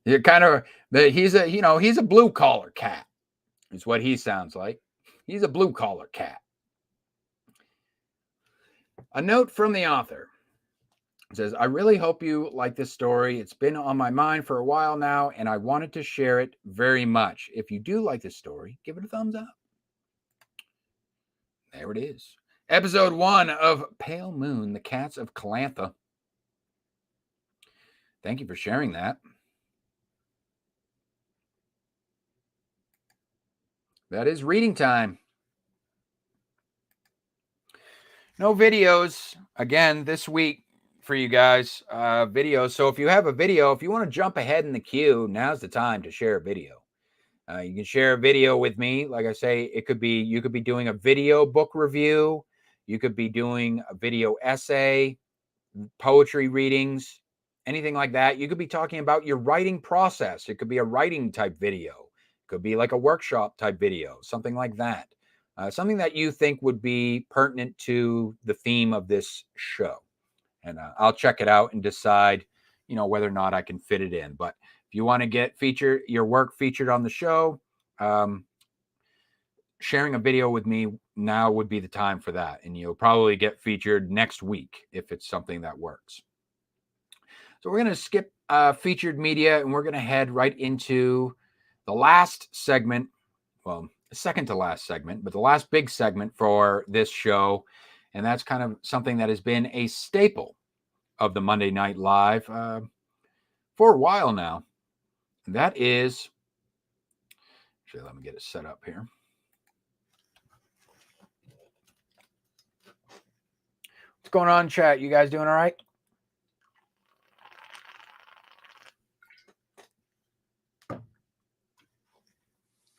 He's a blue collar cat, is what he sounds like. He's a blue collar cat. A note from the author. It says, I really hope you like this story. It's been on my mind for a while now, and I wanted to share it very much. If you do like this story, give it a thumbs up. There it is. Episode 1 of Pale Moon, The Cats of Calantha. Thank you for sharing that. That is reading time. No videos again this week for you guys. Videos. So if you have a video, if you want to jump ahead in the queue, now's the time to share a video. You can share a video with me. Like I say, you could be doing a video book review. You could be doing a video essay, poetry readings, anything like that. You could be talking about your writing process. It could be a writing type video. It could be like a workshop type video, something like that. Something that you think would be pertinent to the theme of this show. And I'll check it out and decide, whether or not I can fit it in. But if you want to get your work featured on the show, sharing a video with me now would be the time for that. And you'll probably get featured next week if it's something that works. So we're going to skip featured media, and we're going to head right into the last segment. Well, second to last segment, but the last big segment for this show. And that's kind of something that has been a staple of the Monday Night Live for a while now. that is, actually, let me get it set up here. What's going on, chat? You guys doing all right?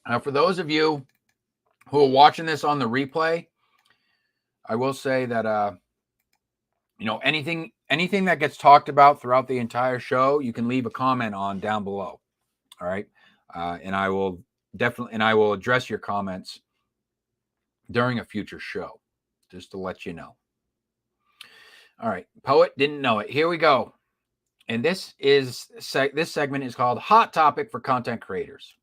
Now, for those of you who are watching this on the replay, I will say that, anything that gets talked about throughout the entire show, you can leave a comment on down below. All right. And I will address your comments during a future show, just to let you know. All right. Poet didn't know it. Here we go. And this segment is called Hot Topic for Content Creators.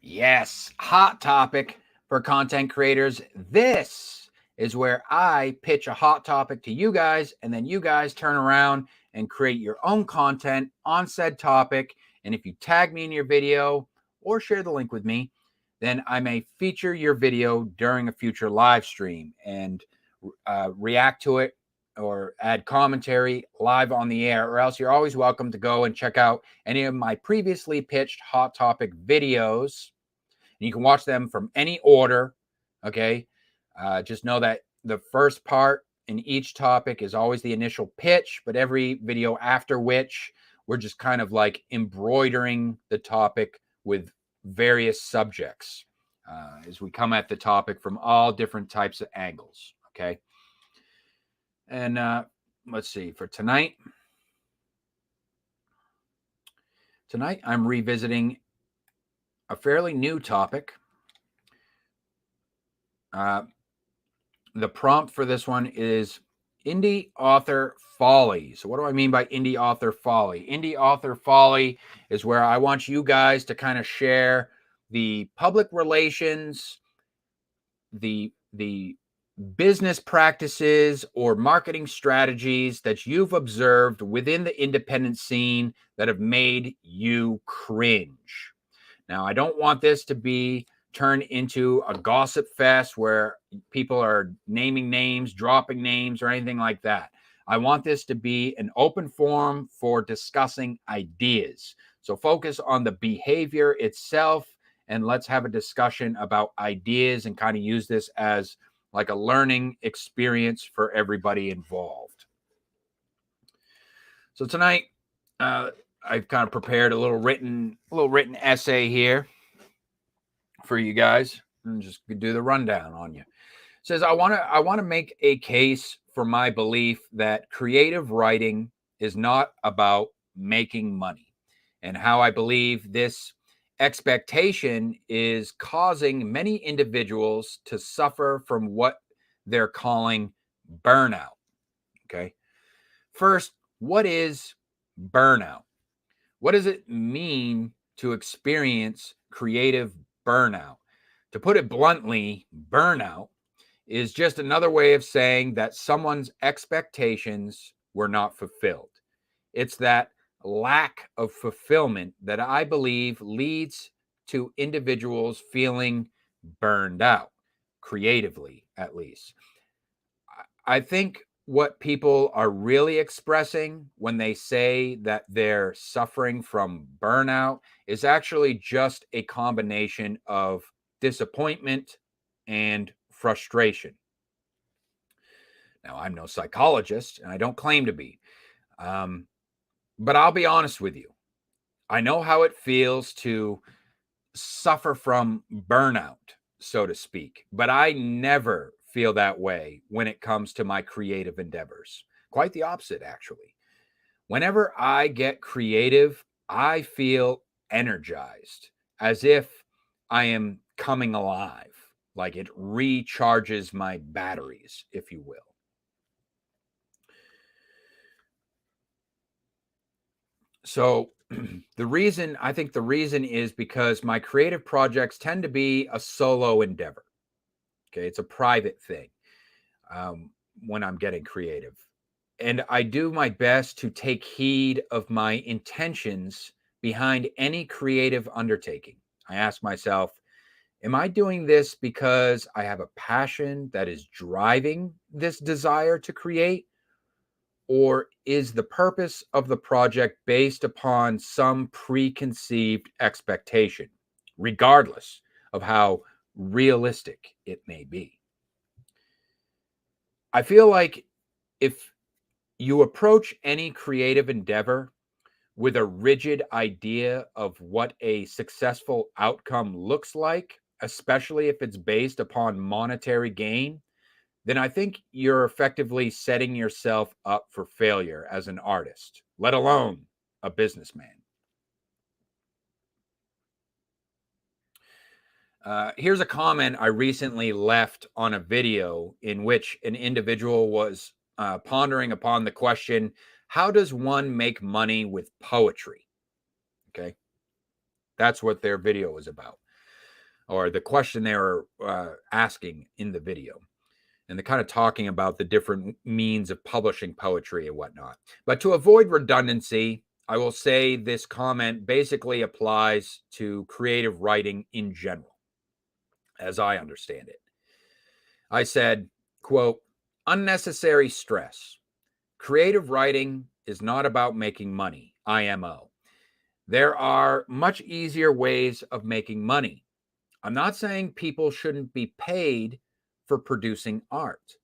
Yes, hot topic for content creators. This is where I pitch a hot topic to you guys, and then you guys turn around and create your own content on said topic. And if you tag me in your video or share the link with me, then I may feature your video during a future live stream and react to it or add commentary live on the air, or else you're always welcome to go and check out any of my previously pitched hot topic videos. And you can watch them from any order. Okay. Just know that the first part in each topic is always the initial pitch, but every video after which we're just kind of like embroidering the topic with various subjects as we come at the topic from all different types of angles. Okay. And let's see, for tonight, I'm revisiting a fairly new topic. The prompt for this one is indie author folly. So what do I mean by indie author folly? Indie author folly is where I want you guys to kind of share the public relations, the business practices or marketing strategies that you've observed within the independent scene that have made you cringe. Now, I don't want this to be turned into a gossip fest where people are naming names, dropping names, or anything like that. I want this to be an open forum for discussing ideas. So focus on the behavior itself, and let's have a discussion about ideas and kind of use this as like a learning experience for everybody involved. So tonight, I've kind of prepared a little written essay here for you guys, and just do the rundown on you. It says, I want to make a case for my belief that creative writing is not about making money, and how I believe this expectation is causing many individuals to suffer from what they're calling burnout. Okay. First, what is burnout? What does it mean to experience creative burnout? To put it bluntly, burnout is just another way of saying that someone's expectations were not fulfilled. It's that lack of fulfillment that I believe leads to individuals feeling burned out, creatively at least. I think what people are really expressing when they say that they're suffering from burnout is actually just a combination of disappointment and frustration. Now, I'm no psychologist, and I don't claim to be. But I'll be honest with you. I know how it feels to suffer from burnout, so to speak, but I never feel that way when it comes to my creative endeavors. Quite the opposite, actually. Whenever I get creative, I feel energized, as if I am coming alive, like it recharges my batteries, if you will. So I think the reason is because my creative projects tend to be a solo endeavor. Okay. It's a private thing when I'm getting creative. And I do my best to take heed of my intentions behind any creative undertaking. I ask myself, am I doing this because I have a passion that is driving this desire to create? or is the purpose of the project based upon some preconceived expectation, regardless of how realistic it may be? I feel like if you approach any creative endeavor with a rigid idea of what a successful outcome looks like, especially if it's based upon monetary gain, then I think you're effectively setting yourself up for failure as an artist, let alone a businessman. Here's a comment I recently left on a video in which an individual was pondering upon the question, how does one make money with poetry? Okay. That's what their video was about, or the question they were asking in the video. And they're kind of talking about the different means of publishing poetry and whatnot. But to avoid redundancy, I will say this comment basically applies to creative writing in general, as I understand it. I said, quote, unnecessary stress. Creative writing is not about making money, IMO. There are much easier ways of making money. I'm not saying people shouldn't be paid for producing art.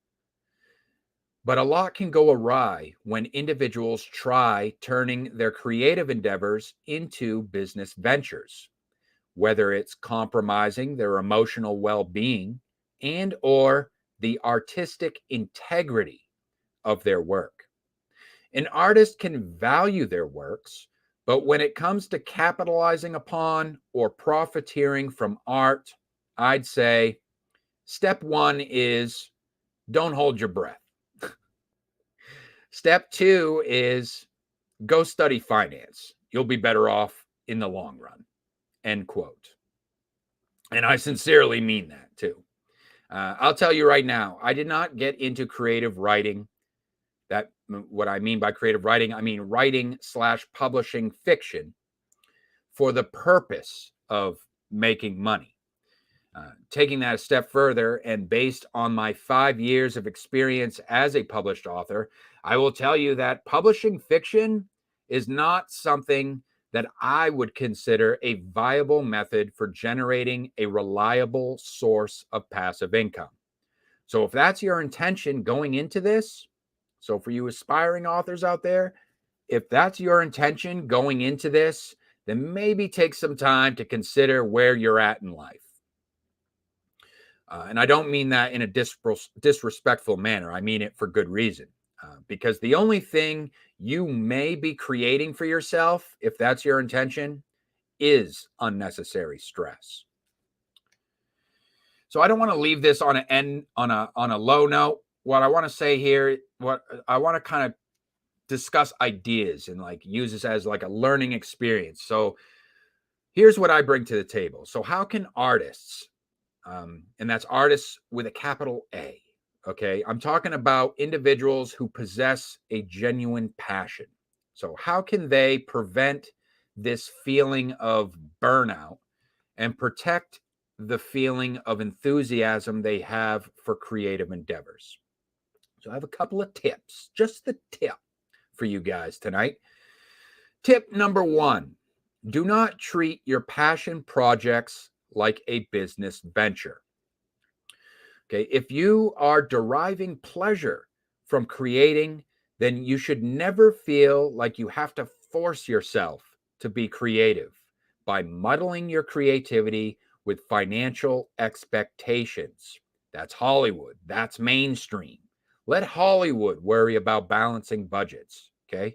But a lot can go awry when individuals try turning their creative endeavors into business ventures, whether it's compromising their emotional well-being and or the artistic integrity of their work. An artist can value their works, but when it comes to capitalizing upon or profiteering from art, I'd say step one is don't hold your breath. Step two is go study finance. You'll be better off in the long run. End quote. And I sincerely mean that too. I'll tell you right now, I did not get into creative writing. That what I mean by creative writing, I mean writing/publishing fiction for the purpose of making money. Taking that a step further, and based on my 5 years of experience as a published author, I will tell you that publishing fiction is not something that I would consider a viable method for generating a reliable source of passive income. So if that's your intention going into this, so for you aspiring authors out there, if that's your intention going into this, then maybe take some time to consider where you're at in life. And I don't mean that in a disrespectful manner. I mean it for good reason. Because the only thing you may be creating for yourself, if that's your intention, is unnecessary stress. So I don't want to leave this on a low note. What I want to say here, what I want to kind of discuss ideas and like use this as like a learning experience. So here's what I bring to the table. So how can artists, and that's artists with a capital A. Okay. I'm talking about individuals who possess a genuine passion. So, how can they prevent this feeling of burnout and protect the feeling of enthusiasm they have for creative endeavors? So, I have a couple of tips, just the tip for you guys tonight. Tip number one, do not treat your passion projects like a business venture. Okay, if you are deriving pleasure from creating, then you should never feel like you have to force yourself to be creative by muddling your creativity with financial expectations. That's Hollywood. That's mainstream. Let Hollywood worry about balancing budgets. Okay.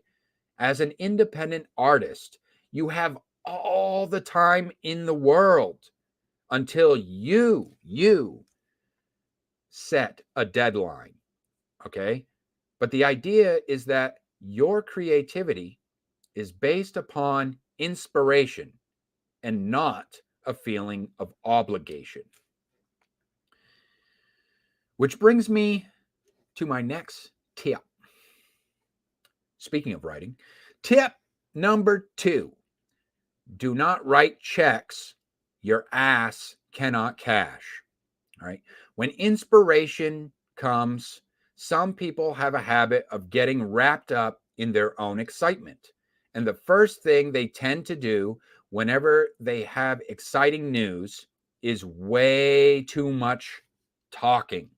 As an independent artist, you have all the time in the world until you set a deadline. Okay. But the idea is that your creativity is based upon inspiration and not a feeling of obligation. Which brings me to my next tip. Speaking of writing, tip number 2, do not write checks your ass cannot cash. All right. When inspiration comes, some people have a habit of getting wrapped up in their own excitement. And the first thing they tend to do whenever they have exciting news is way too much talking.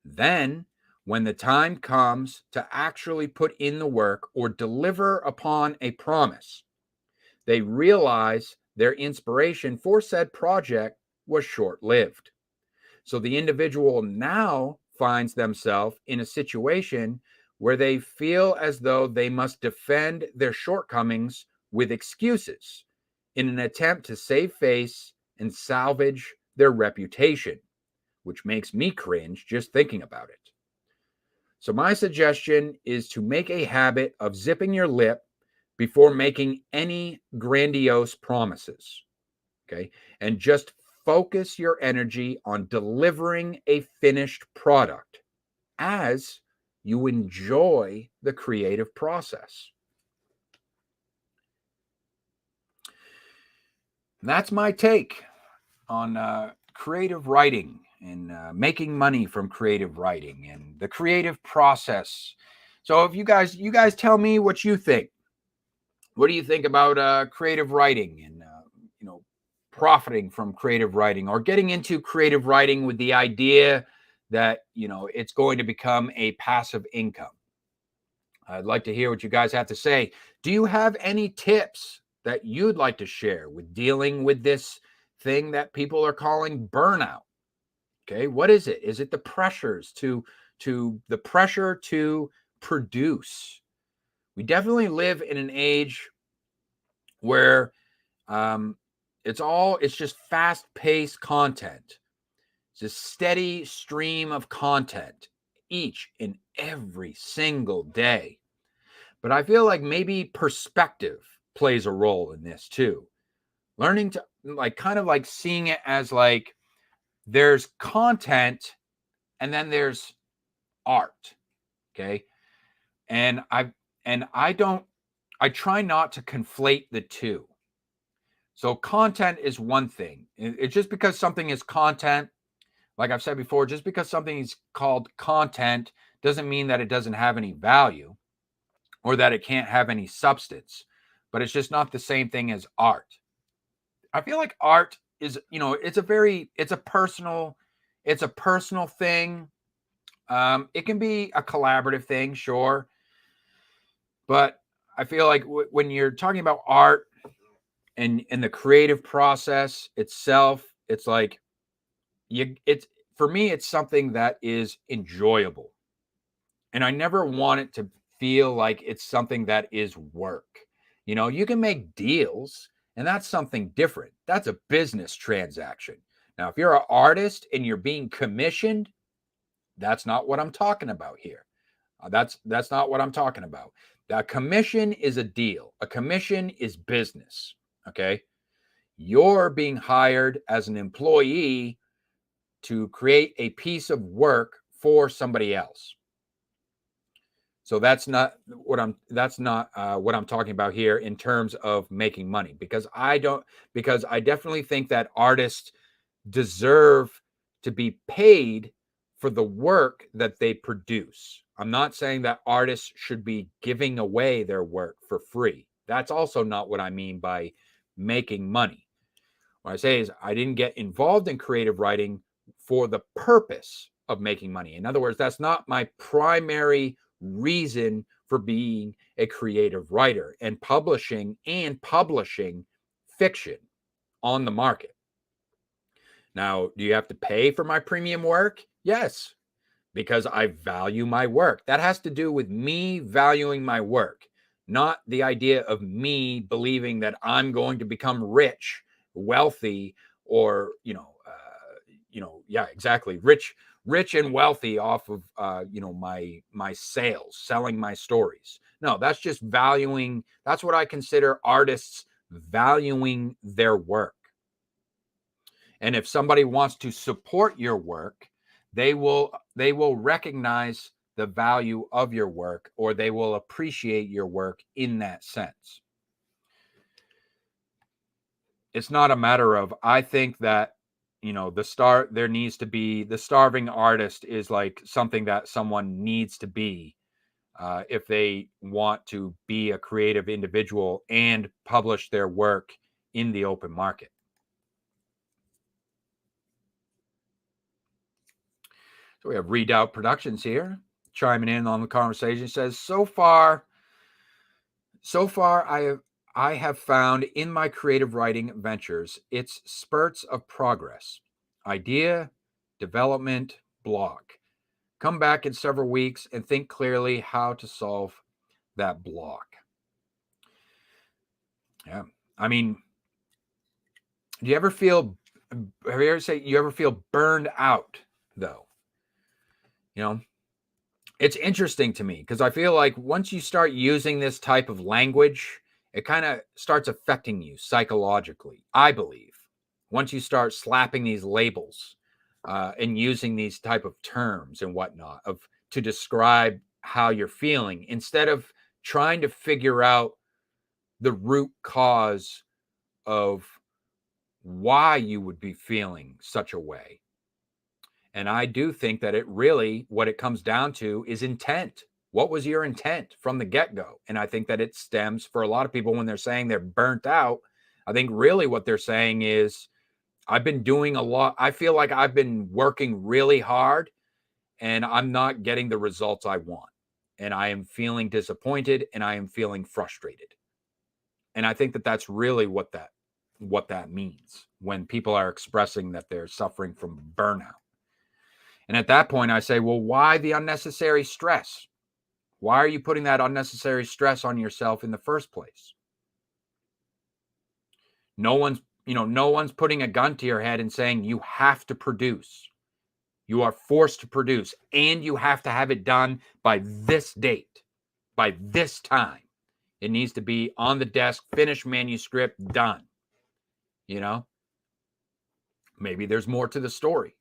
Then, when the time comes to actually put in the work or deliver upon a promise, they realize their inspiration for said project was short-lived. So the individual now finds themselves in a situation where they feel as though they must defend their shortcomings with excuses in an attempt to save face and salvage their reputation, which makes me cringe just thinking about it. So my suggestion is to make a habit of zipping your lip before making any grandiose promises, okay? And just focus your energy on delivering a finished product as you enjoy the creative process. That's my take on creative writing and making money from creative writing and the creative process. So if you guys tell me what you think. What do you think about creative writing and profiting from creative writing, or getting into creative writing with the idea that it's going to become a passive income? I'd like to hear what you guys have to say. Do you have any tips that you'd like to share with dealing with this thing that people are calling burnout? Okay, what is it? Is it the pressures to the pressure to produce? We definitely live in an age where it's just fast-paced content. It's a steady stream of content each and every single day. But I feel like maybe perspective plays a role in this too. Learning to kind of seeing it as there's content and then there's art. Okay. And I try not to conflate the two. So content is one thing. It's just because something is content, like I've said before, just because something is called content doesn't mean that it doesn't have any value or that it can't have any substance, but it's just not the same thing as art. I feel like art is, it's a personal thing. It can be a collaborative thing, sure. But I feel like when you're talking about art and the creative process itself, it's for me, it's something that is enjoyable. And I never want it to feel like it's something that is work. You can make deals, and that's something different. That's a business transaction. Now, if you're an artist and you're being commissioned, that's not what I'm talking about here. That's not what I'm talking about. A commission is a deal. A commission is business. Okay. You're being hired as an employee to create a piece of work for somebody else. So that's not what I'm talking about here in terms of making money, because I definitely think that artists deserve to be paid for the work that they produce. I'm not saying that artists should be giving away their work for free. That's also not what I mean by making money. What I say is I didn't get involved in creative writing for the purpose of making money. In other words, that's not my primary reason for being a creative writer and publishing fiction on the market. Now, do you have to pay for my premium work? Yes, because I value my work. That has to do with me valuing my work, not the idea of me believing that I'm going to become rich, wealthy, or yeah, exactly, rich and wealthy off of my sales, selling my stories. No, that's just valuing. That's what I consider artists valuing their work. And if somebody wants to support your work, they will recognize the value of your work, or they will appreciate your work in that sense. It's not a matter of, I think that there needs to be, the starving artist is like something that someone needs to be if they want to be a creative individual and publish their work in the open market. So we have Redoubt Productions here chiming in on the conversation. It says, so far I have found in my creative writing ventures, it's spurts of progress, idea, development, block. Come back in several weeks and think clearly how to solve that block. Yeah. I mean, do you ever feel, have you ever say you ever feel burned out though? It's interesting to me because I feel like once you start using this type of language, it kind of starts affecting you psychologically, I believe. Once you start slapping these labels and using these type of terms and whatnot to describe how you're feeling, instead of trying to figure out the root cause of why you would be feeling such a way. And I do think that what it comes down to is intent. What was your intent from the get-go? And I think that it stems for a lot of people when they're saying they're burnt out. I think really what they're saying is, I've been doing a lot. I feel like I've been working really hard and I'm not getting the results I want. And I am feeling disappointed and I am feeling frustrated. And I think that that's really what that means when people are expressing that they're suffering from burnout. And at that point, I say, well, why the unnecessary stress? Why are you putting that unnecessary stress on yourself in the first place? No one's putting a gun to your head and saying you have to produce. You are forced to produce, and you have to have it done by this date, by this time. It needs to be on the desk, finished manuscript, done. Maybe there's more to the story.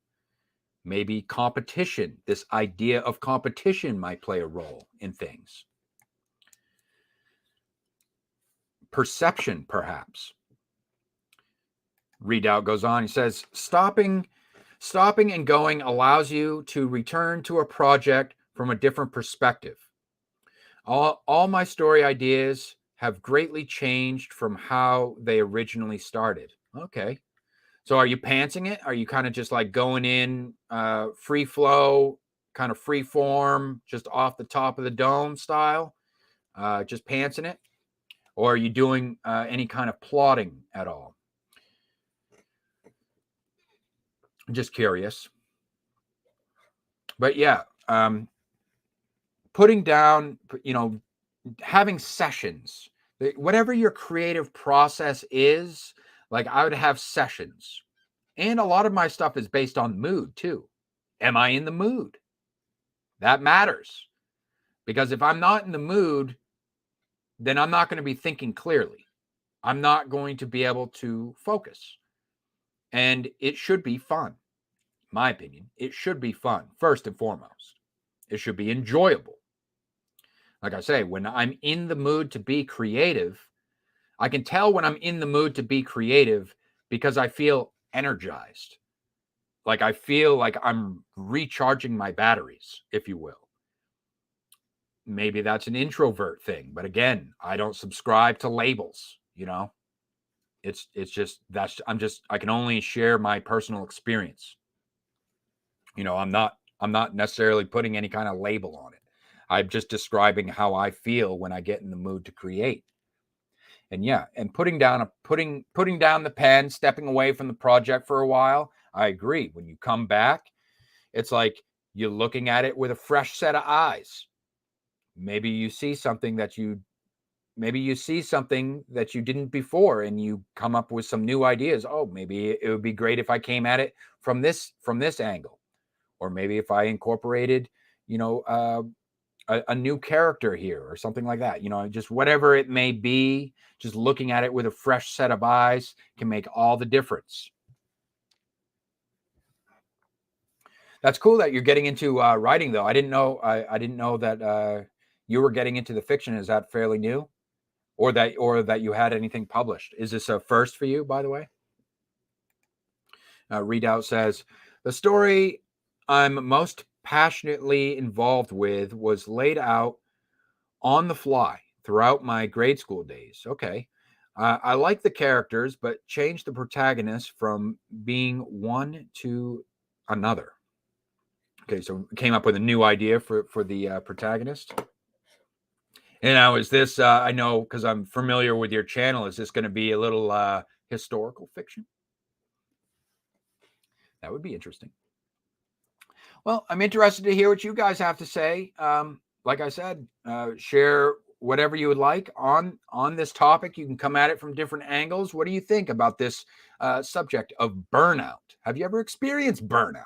Maybe competition, this idea of competition might play a role in things. Perception, perhaps. Redoubt goes on. He says, stopping and going allows you to return to a project from a different perspective. All my story ideas have greatly changed from how they originally started. Okay. So are you pantsing it? Are you kind of just like going in free flow, kind of free form, just off the top of the dome style, just pantsing it? Or are you doing any kind of plotting at all? I'm just curious. But yeah, putting down, having sessions, whatever your creative process is, like I would have sessions. And a lot of my stuff is based on mood too. Am I in the mood? That matters. Because if I'm not in the mood, then I'm not going to be thinking clearly. I'm not going to be able to focus. And it should be fun. My opinion, it should be fun, first and foremost. It should be enjoyable. Like I say, when I'm in the mood to be creative, I can tell when I'm in the mood to be creative because I feel energized. Like I feel like I'm recharging my batteries, if you will. Maybe that's an introvert thing, but again, I don't subscribe to labels, It's just I can only share my personal experience. I'm not necessarily putting any kind of label on it. I'm just describing how I feel when I get in the mood to create. And yeah, and putting down the pen, stepping away from the project for a while, I agree. When you come back, it's like you're looking at it with a fresh set of eyes. Maybe you see something that you didn't before, and you come up with some new ideas. Oh, maybe it would be great if I came at it from this angle, or maybe if I incorporated, a new character here or something like that. Just whatever it may be. Just looking at it with a fresh set of eyes can make all the difference. That's cool that you're getting into writing, though. I didn't know that you were getting into the fiction. Is that fairly new, or that you had anything published? Is this a first for you, by the way? Readout says, the story I'm most passionately involved with was laid out on the fly throughout my grade school days. Okay. I like the characters, but changed the protagonist from being one to another. Okay, so came up with a new idea for the protagonist. And now, is this, I know because I'm familiar with your channel, is this going to be a little historical fiction? That would be interesting. Well, I'm interested to hear what you guys have to say. Like I said, share whatever you would like on this topic. You can come at it from different angles. What do you think about this subject of burnout? Have you ever experienced burnout?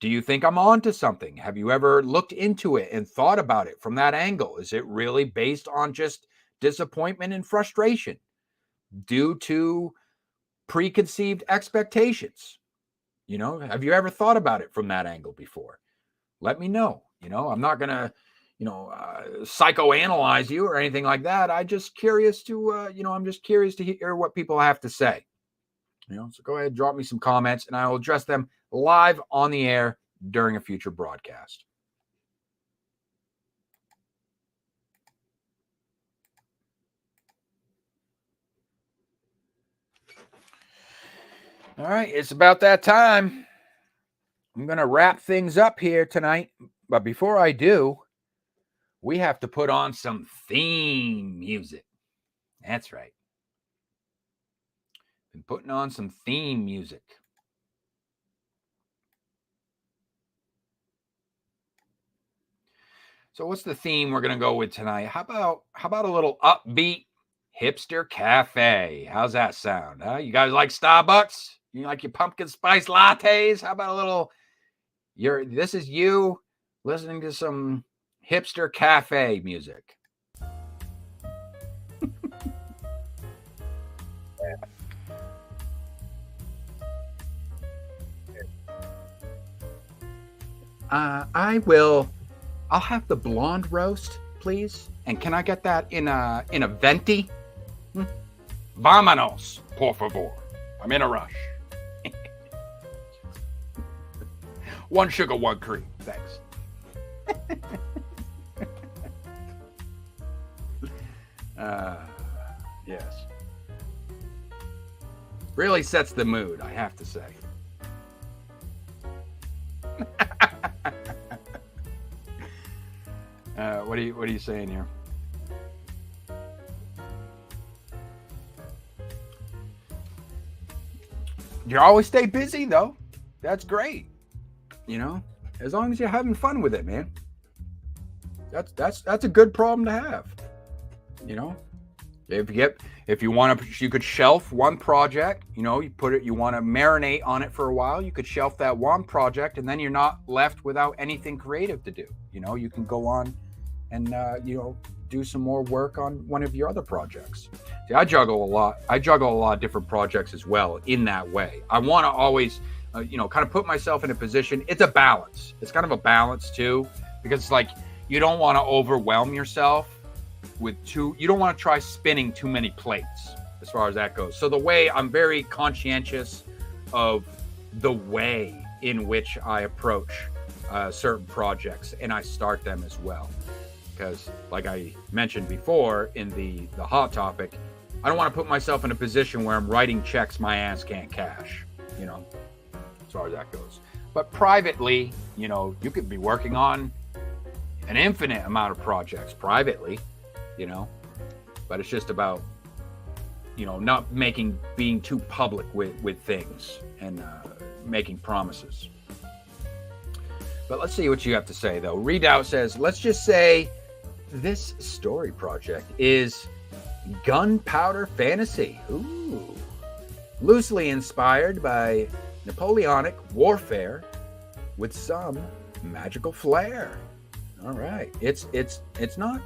Do you think I'm on to something? Have you ever looked into it and thought about it from that angle? Is it really based on just disappointment and frustration due to preconceived expectations? You know, have you ever thought about it from that angle before? Let me know. You know, I'm not going to, psychoanalyze you or anything like that. I'm just curious to, I'm just curious to hear what people have to say. So go ahead, drop me some comments, and I will address them live on the air during a future broadcast. All right, it's about that time. I'm going to wrap things up here tonight, but before I do, we have to put on some theme music. That's right. Been putting on some theme music. So what's the theme we're going to go with tonight? How about a little upbeat hipster cafe? How's that sound? Huh? You guys like Starbucks? You like your pumpkin spice lattes? How about a little, this is you listening to some hipster cafe music. I'll have the blonde roast, please. And can I get that in a venti? Vámonos, por favor. I'm in a rush. 1 sugar, 1 cream. Thanks. Yes. Really sets the mood, I have to say. What are you saying here? You always stay busy though. That's great. As long as you're having fun with it, man. That's a good problem to have. If you want to, you could shelf one project. You want to marinate on it for a while. You could shelf that one project, and then you're not left without anything creative to do. You can go on and do some more work on one of your other projects. See, I juggle a lot of different projects as well in that way. I want to always, kind of put myself in a position. It's a balance. It's kind of a balance too, because it's like you don't want to overwhelm yourself with you don't want to try spinning too many plates as far as that goes. So the way I'm very conscientious of the way in which I approach certain projects, and I start them as well. Because like I mentioned before in the hot topic, I don't want to put myself in a position where I'm writing checks my ass can't cash, as far as that goes. But privately, you could be working on an infinite amount of projects privately, but it's just about, not being too public with things and making promises. But let's see what you have to say, though. Readout says, let's just say this story project is gunpowder fantasy. Ooh. Loosely inspired by Napoleonic warfare with some magical flair. All right. It's not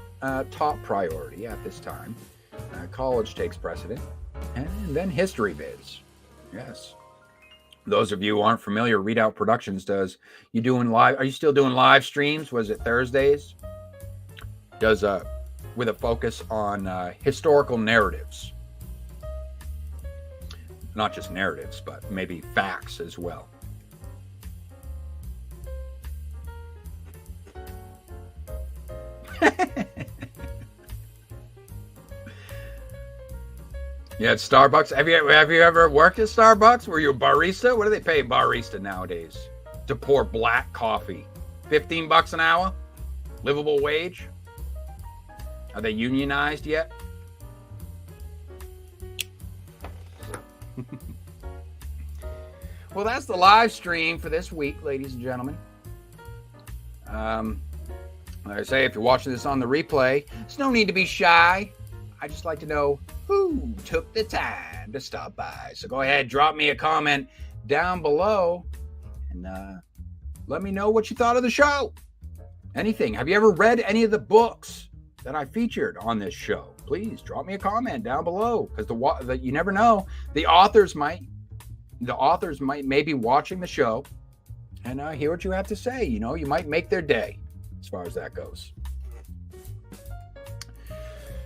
top priority at this time. College takes precedent. And then history viz. Yes. Those of you who aren't familiar, Readout Productions are you still doing live streams? Was it Thursdays? Does with a focus on historical narratives. Not just narratives, but maybe facts as well. Yeah, at Starbucks. Have you ever worked at Starbucks? Were you a barista? What do they pay a barista nowadays to pour black coffee? $15 an hour? Livable wage? Are they unionized yet? Well, that's the live stream for this week, ladies and gentlemen. Like I say, if you're watching this on the replay, there's no need to be shy. I just like to know who took the time to stop by. So go ahead, drop me a comment down below and let me know what you thought of the show. Anything. Have you ever read any of the books that I featured on this show? Please drop me a comment down below, because you never know. The authors might be watching the show and hear what you have to say. You know, you might make their day as far as that goes.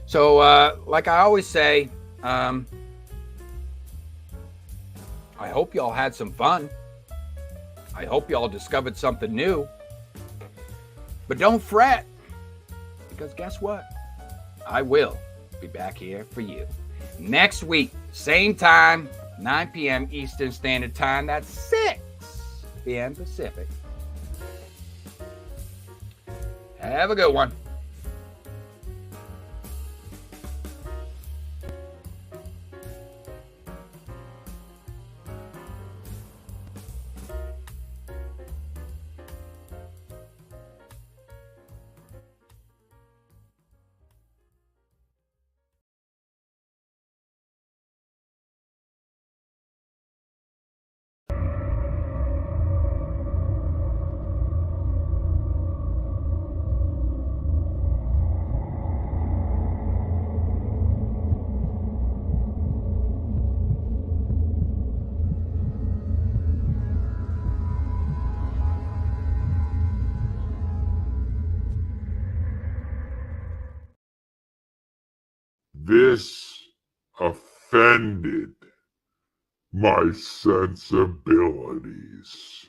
So, like I always say, I hope y'all had some fun. I hope y'all discovered something new. But don't fret, because guess what? I will be back here for you next week, same time, 9 p.m. Eastern Standard Time. That's 6 p.m. Pacific. Have a good one. This offended my sensibilities.